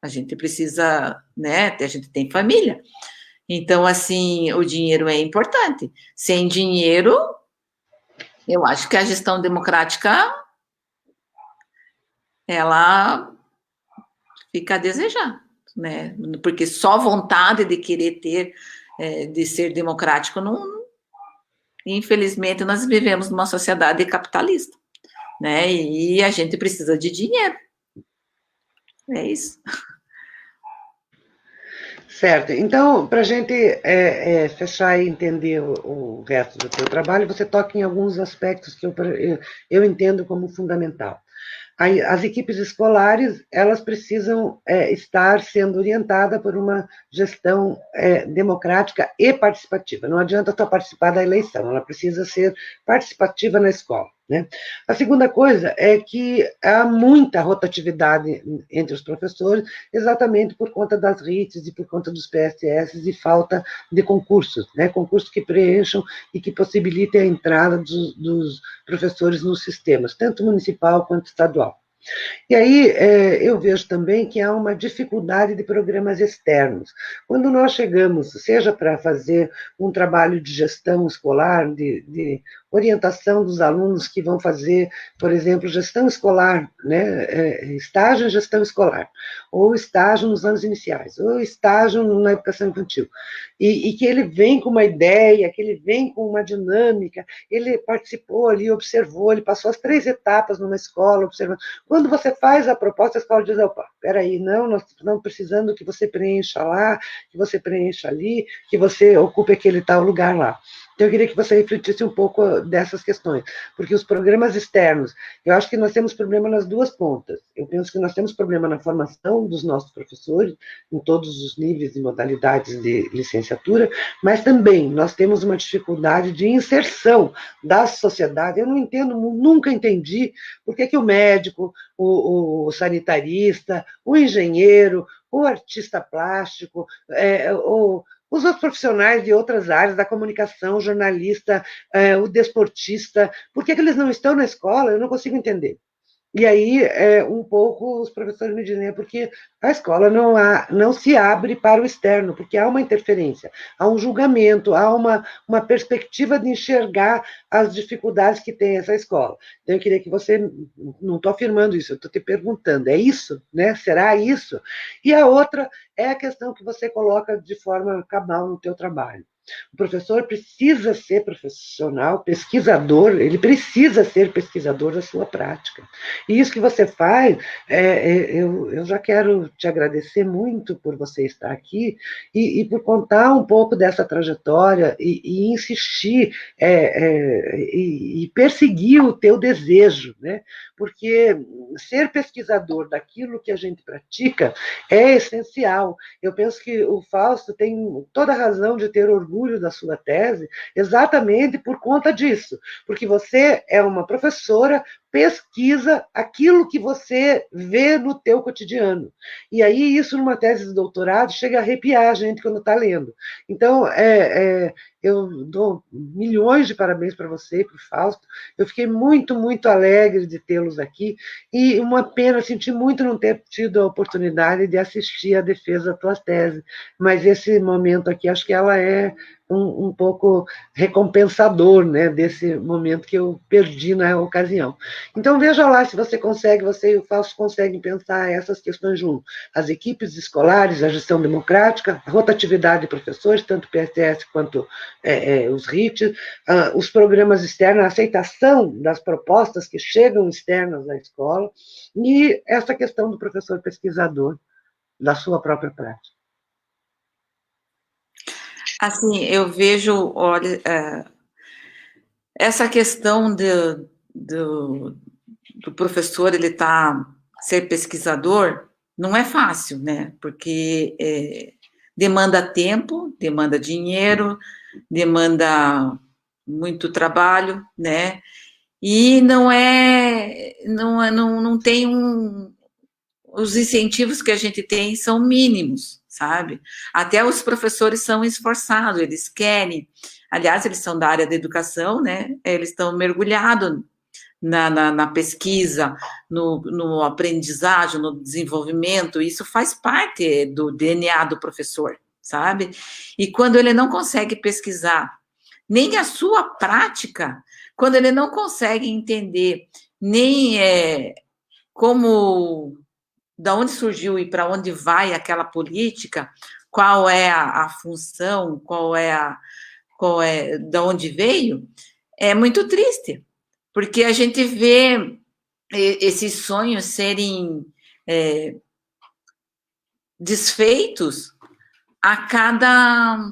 a gente precisa, né? A gente tem família. Então, assim, o dinheiro é importante. Sem dinheiro, eu acho que a gestão democrática, ela fica a desejar, né? Porque só vontade de querer ter, de ser democrático, não, infelizmente, nós vivemos numa sociedade capitalista, né? E a gente precisa de dinheiro. É isso. Certo. Então, para a gente fechar e entender o resto do teu trabalho, você toca em alguns aspectos que eu entendo como fundamental. As equipes escolares, elas precisam estar sendo orientadas por uma gestão democrática e participativa. Não adianta só participar da eleição, ela precisa ser participativa na escola, né? A segunda coisa é que há muita rotatividade entre os professores, exatamente por conta das RITs e por conta dos PSS e falta de concursos, né? Concursos que preencham e que possibilitem a entrada dos professores nos sistemas, tanto municipal quanto estadual. E aí eu vejo também que há uma dificuldade de programas externos. Quando nós chegamos, seja para fazer um trabalho de gestão escolar, de orientação dos alunos que vão fazer, por exemplo, gestão escolar, né, estágio em gestão escolar, ou estágio nos anos iniciais, ou estágio na educação infantil, e que ele vem com uma ideia, que ele vem com uma dinâmica, ele participou ali, observou, ele passou as 3 etapas numa escola, observando. Quando você faz a proposta, a escola diz, opa, peraí, não, nós estamos precisando que você preencha lá, que você preencha ali, que você ocupe aquele tal lugar lá. Então, eu queria que você refletisse um pouco dessas questões, porque os programas externos, eu acho que nós temos problema nas duas pontas. Eu penso que nós temos problema na formação dos nossos professores, em todos os níveis e modalidades de licenciatura, mas também nós temos uma dificuldade de inserção da sociedade. Eu não entendo, nunca entendi por que o médico, o sanitarista, o engenheiro, o artista plástico, os outros profissionais de outras áreas, da comunicação, o jornalista, o desportista, por que eles não estão na escola? Eu não consigo entender. E aí, um pouco, os professores me dizem, porque a escola não se abre para o externo, porque há uma interferência, há um julgamento, há uma perspectiva de enxergar as dificuldades que tem essa escola. Então, eu queria que você, não estou afirmando isso, eu estou te perguntando, é isso? Né? Será isso? E a outra é a questão que você coloca de forma cabal no teu trabalho. O professor precisa ser profissional, pesquisador, ele precisa ser pesquisador da sua prática. E isso que você faz, eu já quero te agradecer muito por você estar aqui e por contar um pouco dessa trajetória e insistir e perseguir o teu desejo, né? Porque ser pesquisador daquilo que a gente pratica é essencial. Eu penso que o Fausto tem toda a razão de ter orgulho da sua tese, exatamente por conta disso, porque você é uma professora, pesquisa aquilo que você vê no teu cotidiano. E aí, isso numa tese de doutorado, chega a arrepiar a gente quando está lendo. Então, eu dou milhões de parabéns para você e para o Fausto. Eu fiquei muito, muito alegre de tê-los aqui e uma pena, senti muito não ter tido a oportunidade de assistir à defesa da tua tese, mas esse momento aqui, acho que ela é um pouco recompensador, né, desse momento que eu perdi na ocasião. Então, veja lá se você consegue, você e o Fausto conseguem pensar essas questões juntos. As equipes escolares, a gestão democrática, a rotatividade de professores, tanto PSS quanto os RIT, os programas externos, a aceitação das propostas que chegam externas à escola, e essa questão do professor pesquisador, da sua própria prática. Assim, eu vejo, olha, essa questão do professor ele ser pesquisador não é fácil, né? Porque demanda tempo, demanda dinheiro, demanda muito trabalho, né? E não tem os incentivos que a gente tem são mínimos, sabe? Até os professores são esforçados, eles querem, aliás, eles são da área da educação, né? Eles estão mergulhados na pesquisa, no aprendizagem, no desenvolvimento, isso faz parte do DNA do professor, sabe? E quando ele não consegue pesquisar nem a sua prática, quando ele não consegue entender nem da onde surgiu e para onde vai aquela política, qual é a função, da onde veio, é muito triste, porque a gente vê esses sonhos serem desfeitos a cada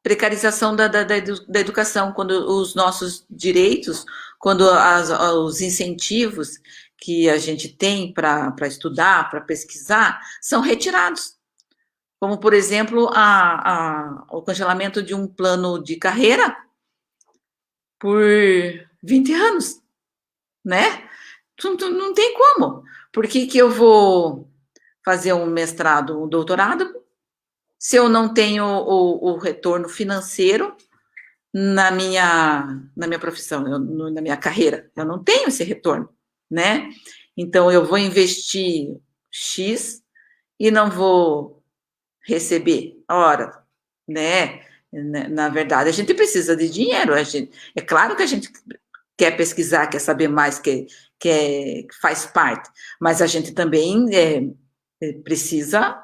precarização da educação, quando os nossos direitos, quando os incentivos que a gente tem para estudar, para pesquisar, são retirados. Como, por exemplo, o congelamento de um plano de carreira por 20 anos, né? Não tem como. Por que eu vou fazer um mestrado, um doutorado, se eu não tenho o retorno financeiro na minha profissão, na minha carreira? Eu não tenho esse retorno, né? Então, eu vou investir X e não vou receber. Ora, né? Na verdade, a gente precisa de dinheiro. É claro que a gente quer pesquisar, quer saber mais, que faz parte, mas a gente também precisa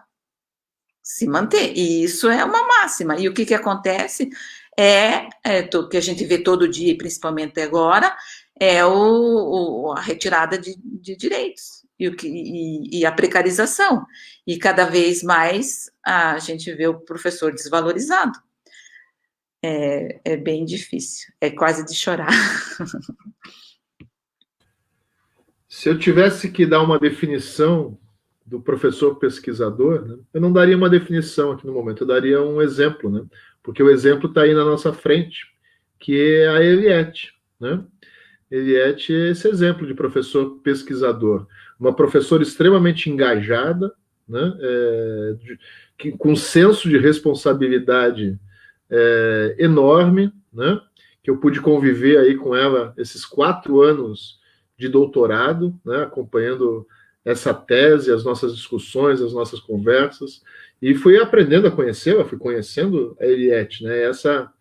se manter, e isso é uma máxima. E o que acontece que a gente vê todo dia, principalmente agora, é a retirada de direitos e a precarização. E cada vez mais a gente vê o professor desvalorizado. É bem difícil, é quase de chorar. Se eu tivesse que dar uma definição do professor pesquisador, né, eu não daria uma definição aqui no momento, eu daria um exemplo, né, porque o exemplo está aí na nossa frente, que é a Eliette, né? Eliette é esse exemplo de professor pesquisador, uma professora extremamente engajada, né, com senso de responsabilidade enorme, né, que eu pude conviver aí com ela esses 4 anos de doutorado, né, acompanhando essa tese, as nossas discussões, as nossas conversas, e fui aprendendo a conhecê-la, fui conhecendo a Eliette, né, essa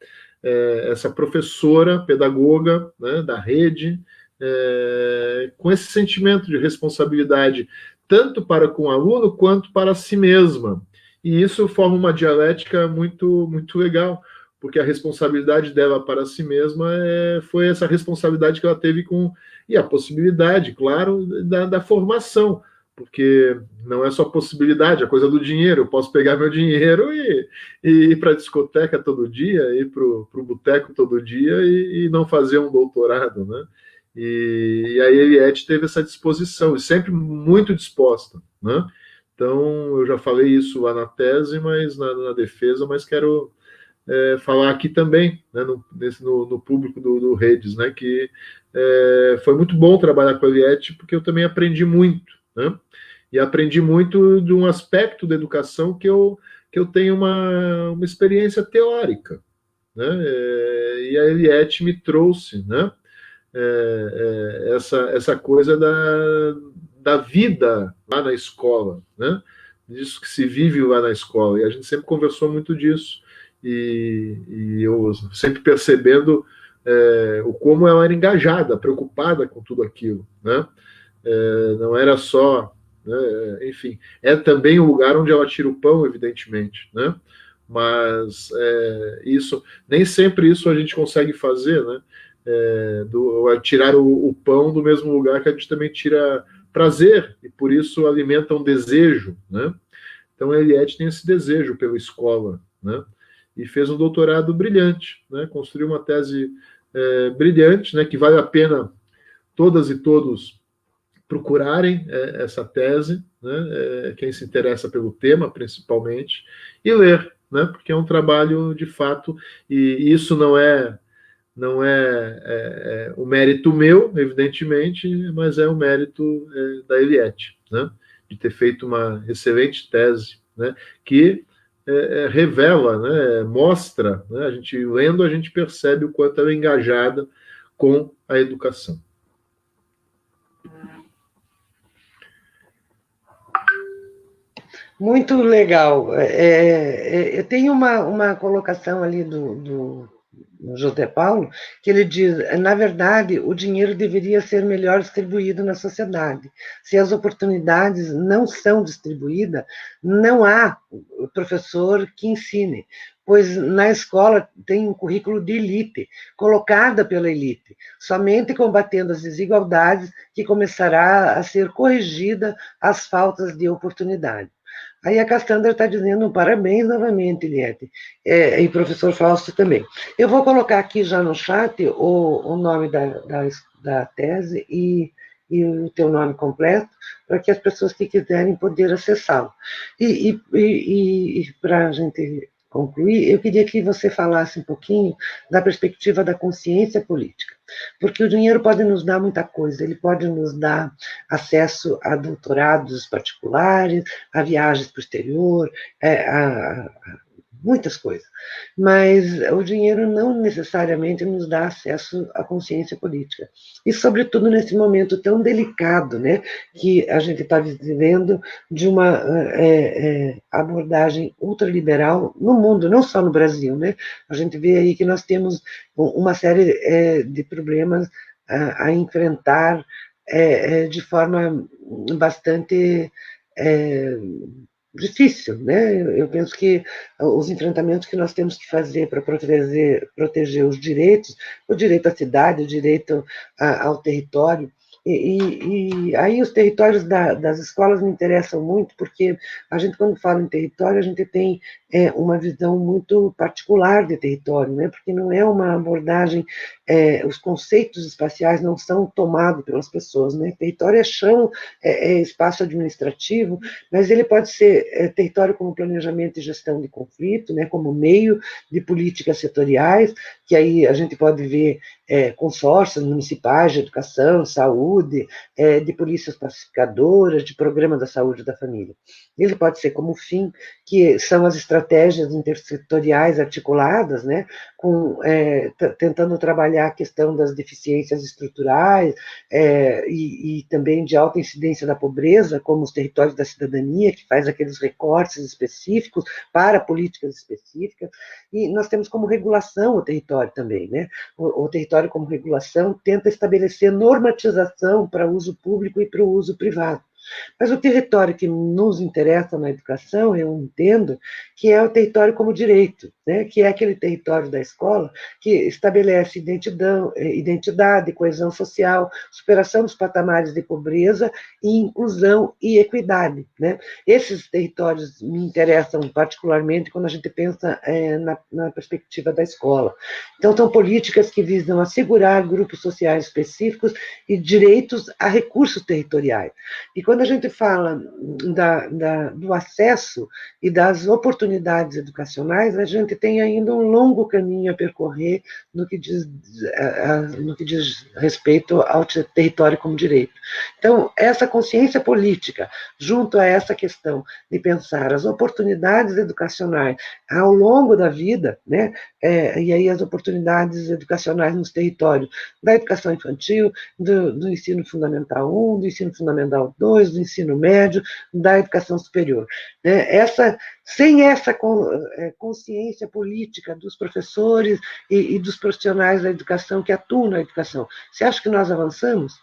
professora, pedagoga, né, da rede, com esse sentimento de responsabilidade, tanto para com o aluno, quanto para si mesma. E isso forma uma dialética muito, muito legal, porque a responsabilidade dela para si mesma foi essa responsabilidade que ela teve e a possibilidade, claro, da formação, porque não é só possibilidade, a coisa do dinheiro. Eu posso pegar meu dinheiro e ir para a discoteca todo dia, ir para o boteco todo dia e não fazer um doutorado, né? E a Eliette teve essa disposição, e sempre muito disposta, né? Então, eu já falei isso lá na tese, mas na defesa, mas quero falar aqui também, né, no público do Redes, né, que foi muito bom trabalhar com a Eliette, porque eu também aprendi muito, né, e aprendi muito de um aspecto da educação que eu tenho uma experiência teórica, né, e a Eliette me trouxe, né, essa coisa da vida lá na escola, né, disso que se vive lá na escola, e a gente sempre conversou muito disso, e eu sempre percebendo o como ela era engajada, preocupada com tudo aquilo, né? Não era só, né? Enfim, é também o lugar onde ela tira o pão, evidentemente, né? Mas nem sempre isso a gente consegue fazer, né? Tirar o pão do mesmo lugar que a gente também tira prazer, e por isso alimenta um desejo, né? Então a Eliette tem esse desejo pela escola, né? e fez um doutorado brilhante, né? Construiu uma tese brilhante, né? Que vale a pena todas e todos procurarem essa tese, né? Quem se interessa pelo tema, principalmente, e ler, né? Porque é um trabalho de fato, e isso não é o mérito meu, evidentemente, mas é o mérito da Eliette, né? De ter feito uma excelente tese, né? Que revela, né? Mostra, né? A gente lendo, a gente percebe o quanto ela é engajada com a educação. Muito legal. Eu tenho uma colocação ali do José Paulo, que ele diz, na verdade, o dinheiro deveria ser melhor distribuído na sociedade. Se as oportunidades não são distribuídas, não há professor que ensine, pois na escola tem um currículo de elite, colocada pela elite. Somente combatendo as desigualdades que começará a ser corrigida as faltas de oportunidade. Aí a Cassandra está dizendo parabéns novamente, Eliette, e professor Fausto também. Eu vou colocar aqui já no chat o nome da tese e o teu nome completo, para que as pessoas que quiserem poder acessá-lo. E para a gente concluir, eu queria que você falasse um pouquinho da perspectiva da consciência política, porque o dinheiro pode nos dar muita coisa, ele pode nos dar acesso a doutorados particulares, a viagens para o exterior, a muitas coisas. Mas o dinheiro não necessariamente nos dá acesso à consciência política. E, sobretudo, nesse momento tão delicado, né, que a gente está vivendo de uma abordagem ultraliberal no mundo, não só no Brasil. Né? A gente vê aí que nós temos uma série de problemas a enfrentar de forma bastante difícil, né? Eu penso que os enfrentamentos que nós temos que fazer para proteger os direitos, o direito à cidade, o direito ao território, e aí os territórios das escolas me interessam muito, porque a gente, quando fala em território, a gente tem uma visão muito particular de território, né? Porque não é uma abordagem, os conceitos espaciais não são tomados pelas pessoas, né? Território é chão, é espaço administrativo, mas ele pode ser território como planejamento e gestão de conflito, né? Como meio de políticas setoriais, que aí a gente pode ver consórcios municipais de educação, saúde, de polícias pacificadoras, de programa da saúde da família. Ele pode ser como fim, que são as estratégias intersetoriais articuladas, né, tentando trabalhar a questão das deficiências estruturais e também de alta incidência da pobreza, como os territórios da cidadania, que faz aqueles recortes específicos para políticas específicas, e nós temos como regulação o território também, né? O território como regulação tenta estabelecer normatização para uso público e para o uso privado. Mas o território que nos interessa na educação, eu entendo, que é o território como direito, né? Que é aquele território da escola que estabelece identidade, coesão social, superação dos patamares de pobreza e inclusão e equidade, né? Esses territórios me interessam particularmente quando a gente pensa na perspectiva da escola. Então, são políticas que visam assegurar grupos sociais específicos e direitos a recursos territoriais. E quando a gente fala do acesso e das oportunidades educacionais, a gente tem ainda um longo caminho a percorrer no que diz respeito ao território como direito. Então, essa consciência política, junto a essa questão de pensar as oportunidades educacionais ao longo da vida, né, e aí as oportunidades educacionais nos territórios da educação infantil, do ensino fundamental 1, do ensino fundamental 2, do ensino médio, da educação superior. Sem essa consciência política dos professores e dos profissionais da educação que atuam na educação, você acha que nós avançamos,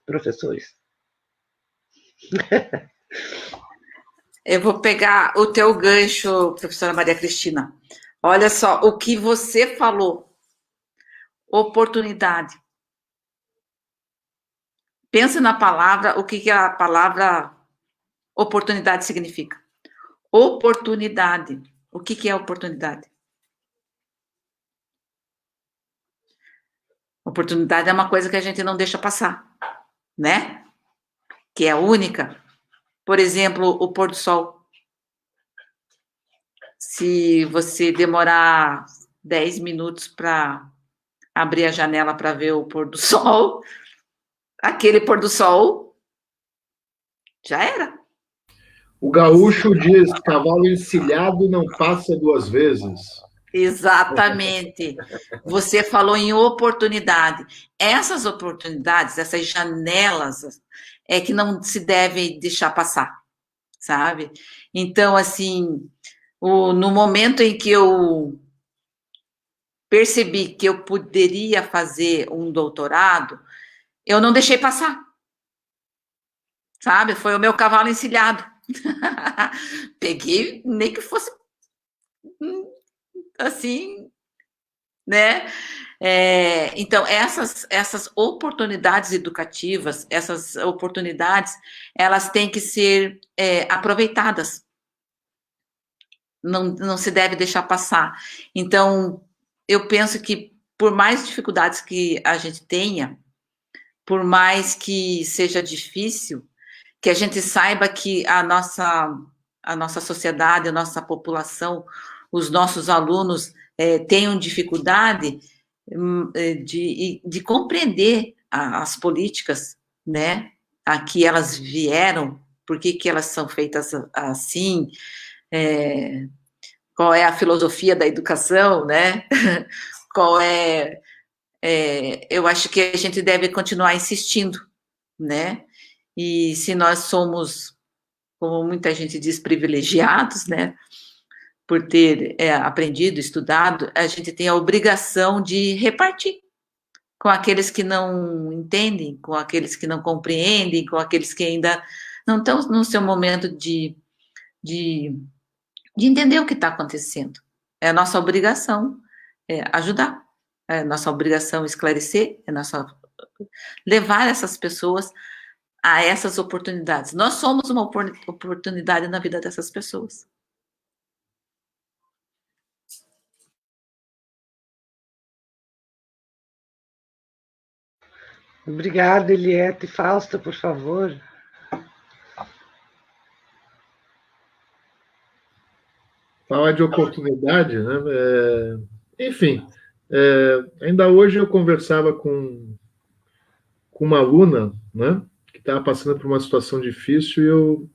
professores? Eu vou pegar o teu gancho, professora Maria Cristina. Olha só, o que você falou, oportunidade. Pensa na palavra, o que a palavra oportunidade significa. Oportunidade. O que é oportunidade? Oportunidade é uma coisa que a gente não deixa passar, né? Que é única. Por exemplo, o pôr do sol. Se você demorar 10 minutos para abrir a janela para ver o pôr do sol, aquele pôr do sol já era. O gaúcho diz: cavalo encilhado não passa duas vezes. Exatamente. Você falou em oportunidade. Essas oportunidades, essas janelas, é que não se deve deixar passar, sabe? Então, assim, no momento em que eu percebi que eu poderia fazer um doutorado, eu não deixei passar, sabe? Foi o meu cavalo encilhado. Peguei, nem que fosse assim, né? Então, essas oportunidades educativas, essas oportunidades, elas têm que ser aproveitadas. Não se deve deixar passar. Então, eu penso que, por mais dificuldades que a gente tenha, por mais que seja difícil, que a gente saiba que a nossa sociedade, a nossa população, os nossos alunos tenham dificuldade de compreender as políticas, né? A que elas vieram, por que elas são feitas assim, qual é a filosofia da educação, né? Qual eu acho que a gente deve continuar insistindo, né? E se nós somos, como muita gente diz, privilegiados, né? Por ter aprendido, estudado, a gente tem a obrigação de repartir com aqueles que não entendem, com aqueles que não compreendem, com aqueles que ainda não estão no seu momento de entender o que está acontecendo. É a nossa obrigação ajudar, é a nossa obrigação esclarecer, é a nossa levar essas pessoas a essas oportunidades. Nós somos uma oportunidade na vida dessas pessoas. Obrigada, Eliette. Fausta, por favor. Falar de oportunidade, né? Enfim, ainda hoje eu conversava com uma aluna, né? Que estava passando por uma situação difícil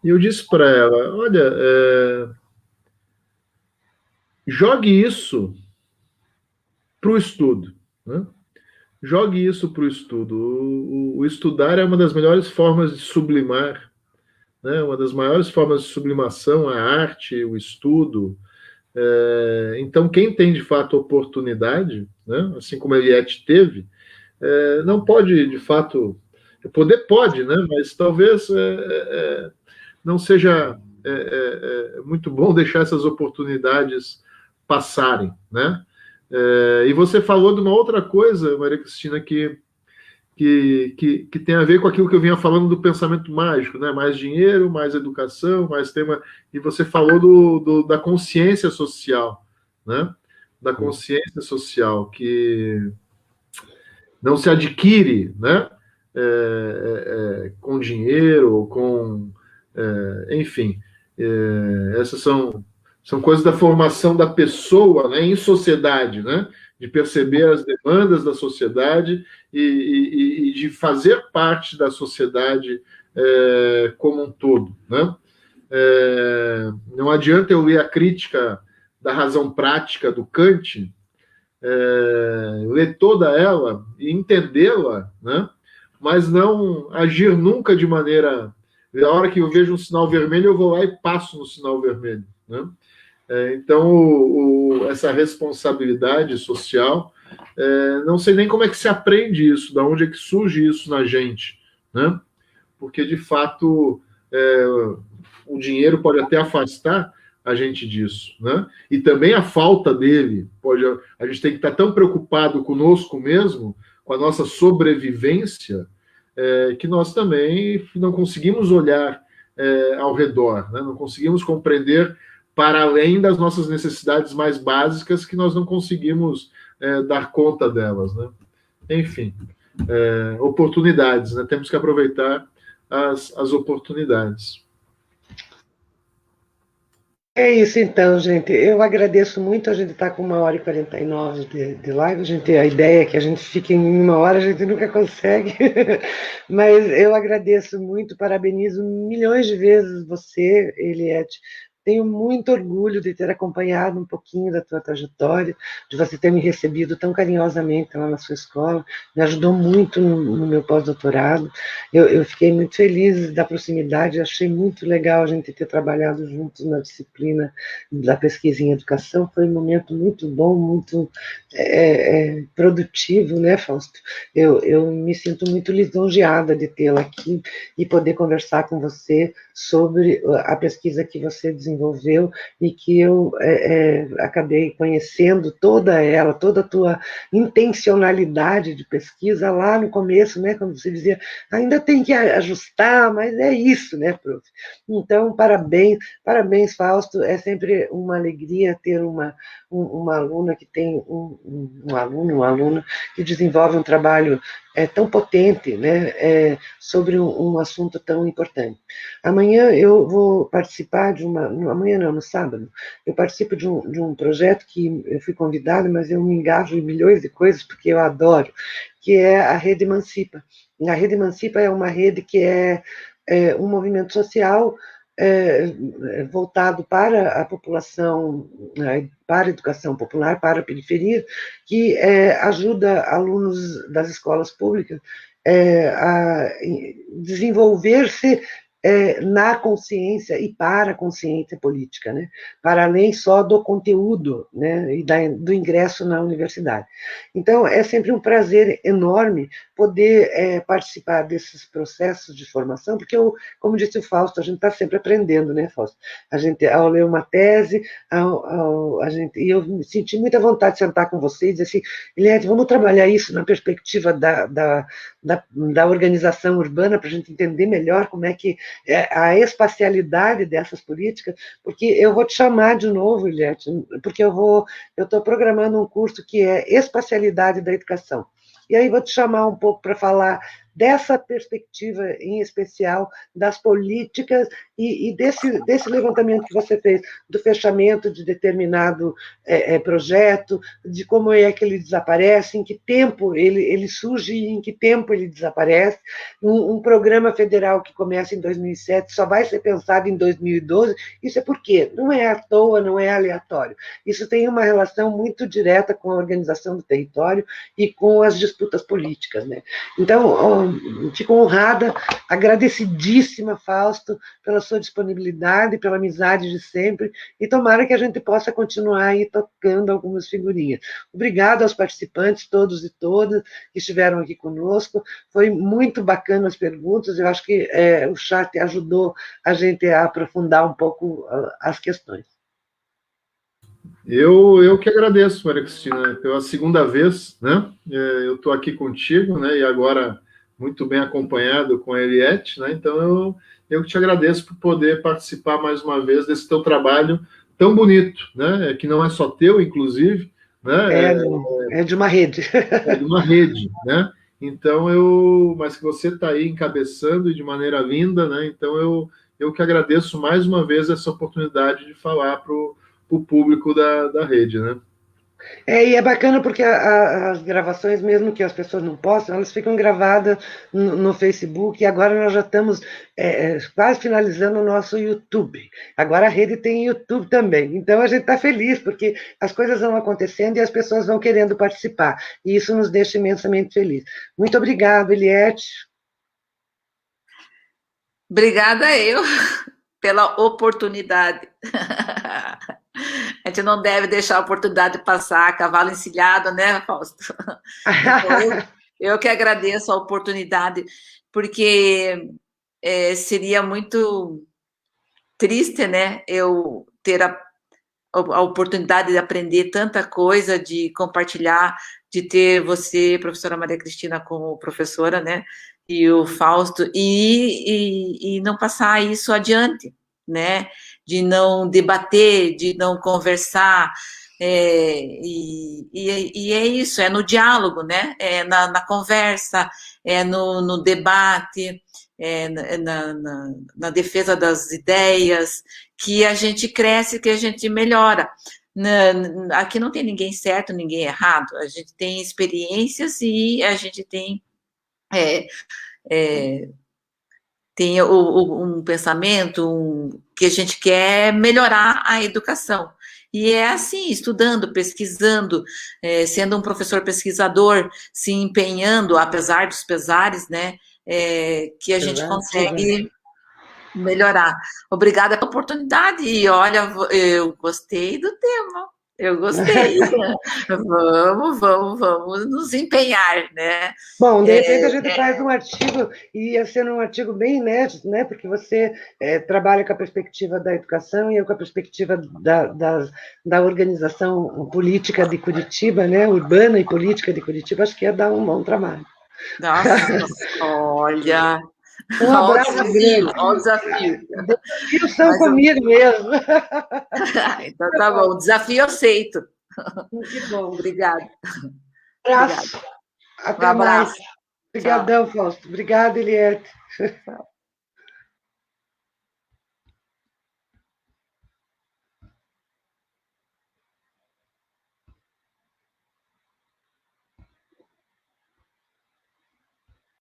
e eu disse para ela: olha, jogue isso para o estudo, né? Jogue isso para o estudo. O estudar é uma das melhores formas de sublimar, né? Uma das maiores formas de sublimação, a arte, o estudo. Então, quem tem de fato oportunidade, né? Assim como a Eliette teve, não pode de fato. Poder pode, né? Mas talvez não seja muito bom deixar essas oportunidades passarem, né? E você falou de uma outra coisa, Maria Cristina, que tem a ver com aquilo que eu vinha falando do pensamento mágico, né? Mais dinheiro, mais educação, mais tema. E você falou da consciência social, né? Da consciência social que não se adquire, né? Com dinheiro, enfim, essas são coisas da formação da pessoa, né, em sociedade, né, de perceber as demandas da sociedade e de fazer parte da sociedade como um todo, né? Não adianta eu ler a crítica da razão prática do Kant, ler toda ela e entendê-la, né? Mas não agir nunca de maneira... A hora que eu vejo um sinal vermelho, eu vou lá e passo no sinal vermelho, né? Então, essa responsabilidade social, não sei nem como é que se aprende isso, de onde é que surge isso na gente, né? Porque, de fato, o dinheiro pode até afastar a gente disso, né? E também a falta dele a gente tem que estar tão preocupado conosco mesmo, com a nossa sobrevivência, que nós também não conseguimos olhar ao redor, né? Não conseguimos compreender para além das nossas necessidades mais básicas, que nós não conseguimos dar conta delas, né? Enfim, oportunidades, né? Temos que aproveitar as oportunidades. É isso então, gente. Eu agradeço muito. A gente está com 1h49 de live. A ideia é que a gente fique em 1 hora, a gente nunca consegue. Mas eu agradeço muito, parabenizo milhões de vezes você, Eliette. Tenho muito orgulho de ter acompanhado um pouquinho da tua trajetória, de você ter me recebido tão carinhosamente lá na sua escola. Me ajudou muito no meu pós-doutorado. Eu fiquei muito feliz da proximidade, achei muito legal a gente ter trabalhado juntos na disciplina da pesquisa em educação, foi um momento muito bom, muito produtivo, né, Fausto? Eu me sinto muito lisonjeada de tê-la aqui e poder conversar com você sobre a pesquisa que você desenvolveu e que eu acabei conhecendo toda ela, toda a tua intencionalidade de pesquisa lá no começo, né, quando você dizia ainda tem que ajustar, mas é isso, né, prof? Então, parabéns, parabéns, Fausto. É sempre uma alegria ter uma aluna que tem um aluno, uma aluna que desenvolve um trabalho tão potente, né, sobre um assunto tão importante. Amanhã eu vou participar amanhã não, no sábado, eu participo de um projeto que eu fui convidada, mas eu me engajo em milhões de coisas porque eu adoro, que é a Rede Emancipa. A Rede Emancipa é uma rede que é um movimento social voltado para a população, para a educação popular, para a periferia, que ajuda alunos das escolas públicas a desenvolver-se na consciência e para a consciência política, né? Para além só do conteúdo, né? E do ingresso na universidade. Então, é sempre um prazer enorme poder participar desses processos de formação, porque, como disse o Fausto, a gente está sempre aprendendo, né, Fausto? A gente, ao ler uma tese, e eu senti muita vontade de sentar com vocês e dizer assim, Eliette, vamos trabalhar isso na perspectiva da organização urbana, para a gente entender melhor como é que a espacialidade dessas políticas, porque eu vou te chamar de novo, Eliette, porque eu estou programando um curso que é Espacialidade da Educação. E aí vou te chamar um pouco para falar dessa perspectiva em especial, das políticas e desse levantamento que você fez, do fechamento de determinado projeto, de como é que ele desaparece, em que tempo ele surge e em que tempo ele desaparece. Um programa federal que começa em 2007 só vai ser pensado em 2012, isso é por quê? Não é à toa, não é aleatório. Isso tem uma relação muito direta com a organização do território e com as disputas políticas, né? Então, fico honrada, agradecidíssima, Fausto, pela sua disponibilidade, pela amizade de sempre, e tomara que a gente possa continuar aí tocando algumas figurinhas. Obrigada aos participantes, todos e todas, que estiveram aqui conosco, foi muito bacana as perguntas, eu acho que o chat ajudou a gente a aprofundar um pouco as questões. Eu que agradeço, Maria Cristina, pela segunda vez, né? Eu estou aqui contigo, né? E agora muito bem acompanhado com a Eliette, né? Então eu que te agradeço por poder participar mais uma vez desse teu trabalho tão bonito, né? Que não é só teu, inclusive, né? É de uma rede. É de uma rede, né? Então mas que você está aí encabeçando e de maneira linda, né? Então eu que agradeço mais uma vez essa oportunidade de falar para o público da rede, né? E é bacana porque as gravações, mesmo que as pessoas não possam, elas ficam gravadas no Facebook, e agora nós já estamos quase finalizando o nosso YouTube. Agora a rede tem YouTube também. Então a gente está feliz, porque as coisas vão acontecendo e as pessoas vão querendo participar. E isso nos deixa imensamente feliz. Muito obrigada, Eliette. Obrigada eu pela oportunidade. A gente não deve deixar a oportunidade passar, cavalo encilhado, né, Fausto? Então, eu que agradeço a oportunidade, porque seria muito triste, né, eu ter a oportunidade de aprender tanta coisa, de compartilhar, de ter você, professora Maria Cristina, como professora, né, e o Fausto, e não passar isso adiante, né, de não debater, de não conversar, E é isso, é no diálogo, né? É na conversa, é no debate, na defesa das ideias, que a gente cresce, que a gente melhora. Aqui não tem ninguém certo, ninguém errado. A gente tem experiências e a gente tem um pensamento que a gente quer melhorar a educação. E é assim, estudando, pesquisando, sendo um professor pesquisador, se empenhando, apesar dos pesares, né, que a gente consegue melhorar. Obrigada pela oportunidade. E olha, eu gostei do tema. Eu gostei. Vamos nos empenhar, né? Bom, de repente a gente faz um artigo, e ia ser um artigo bem inédito, né? Porque você trabalha com a perspectiva da educação e eu com a perspectiva da organização política de Curitiba, né? Urbana e política de Curitiba, acho que ia dar um bom trabalho. Nossa, olha. Um abraço grande. Olha o desafio. Desafios são comigo mesmo. Então tá bom, o desafio aceito. Que bom. Obrigada. Abraço. Até mais. Obrigadão, Fausto. Obrigada, Eliette.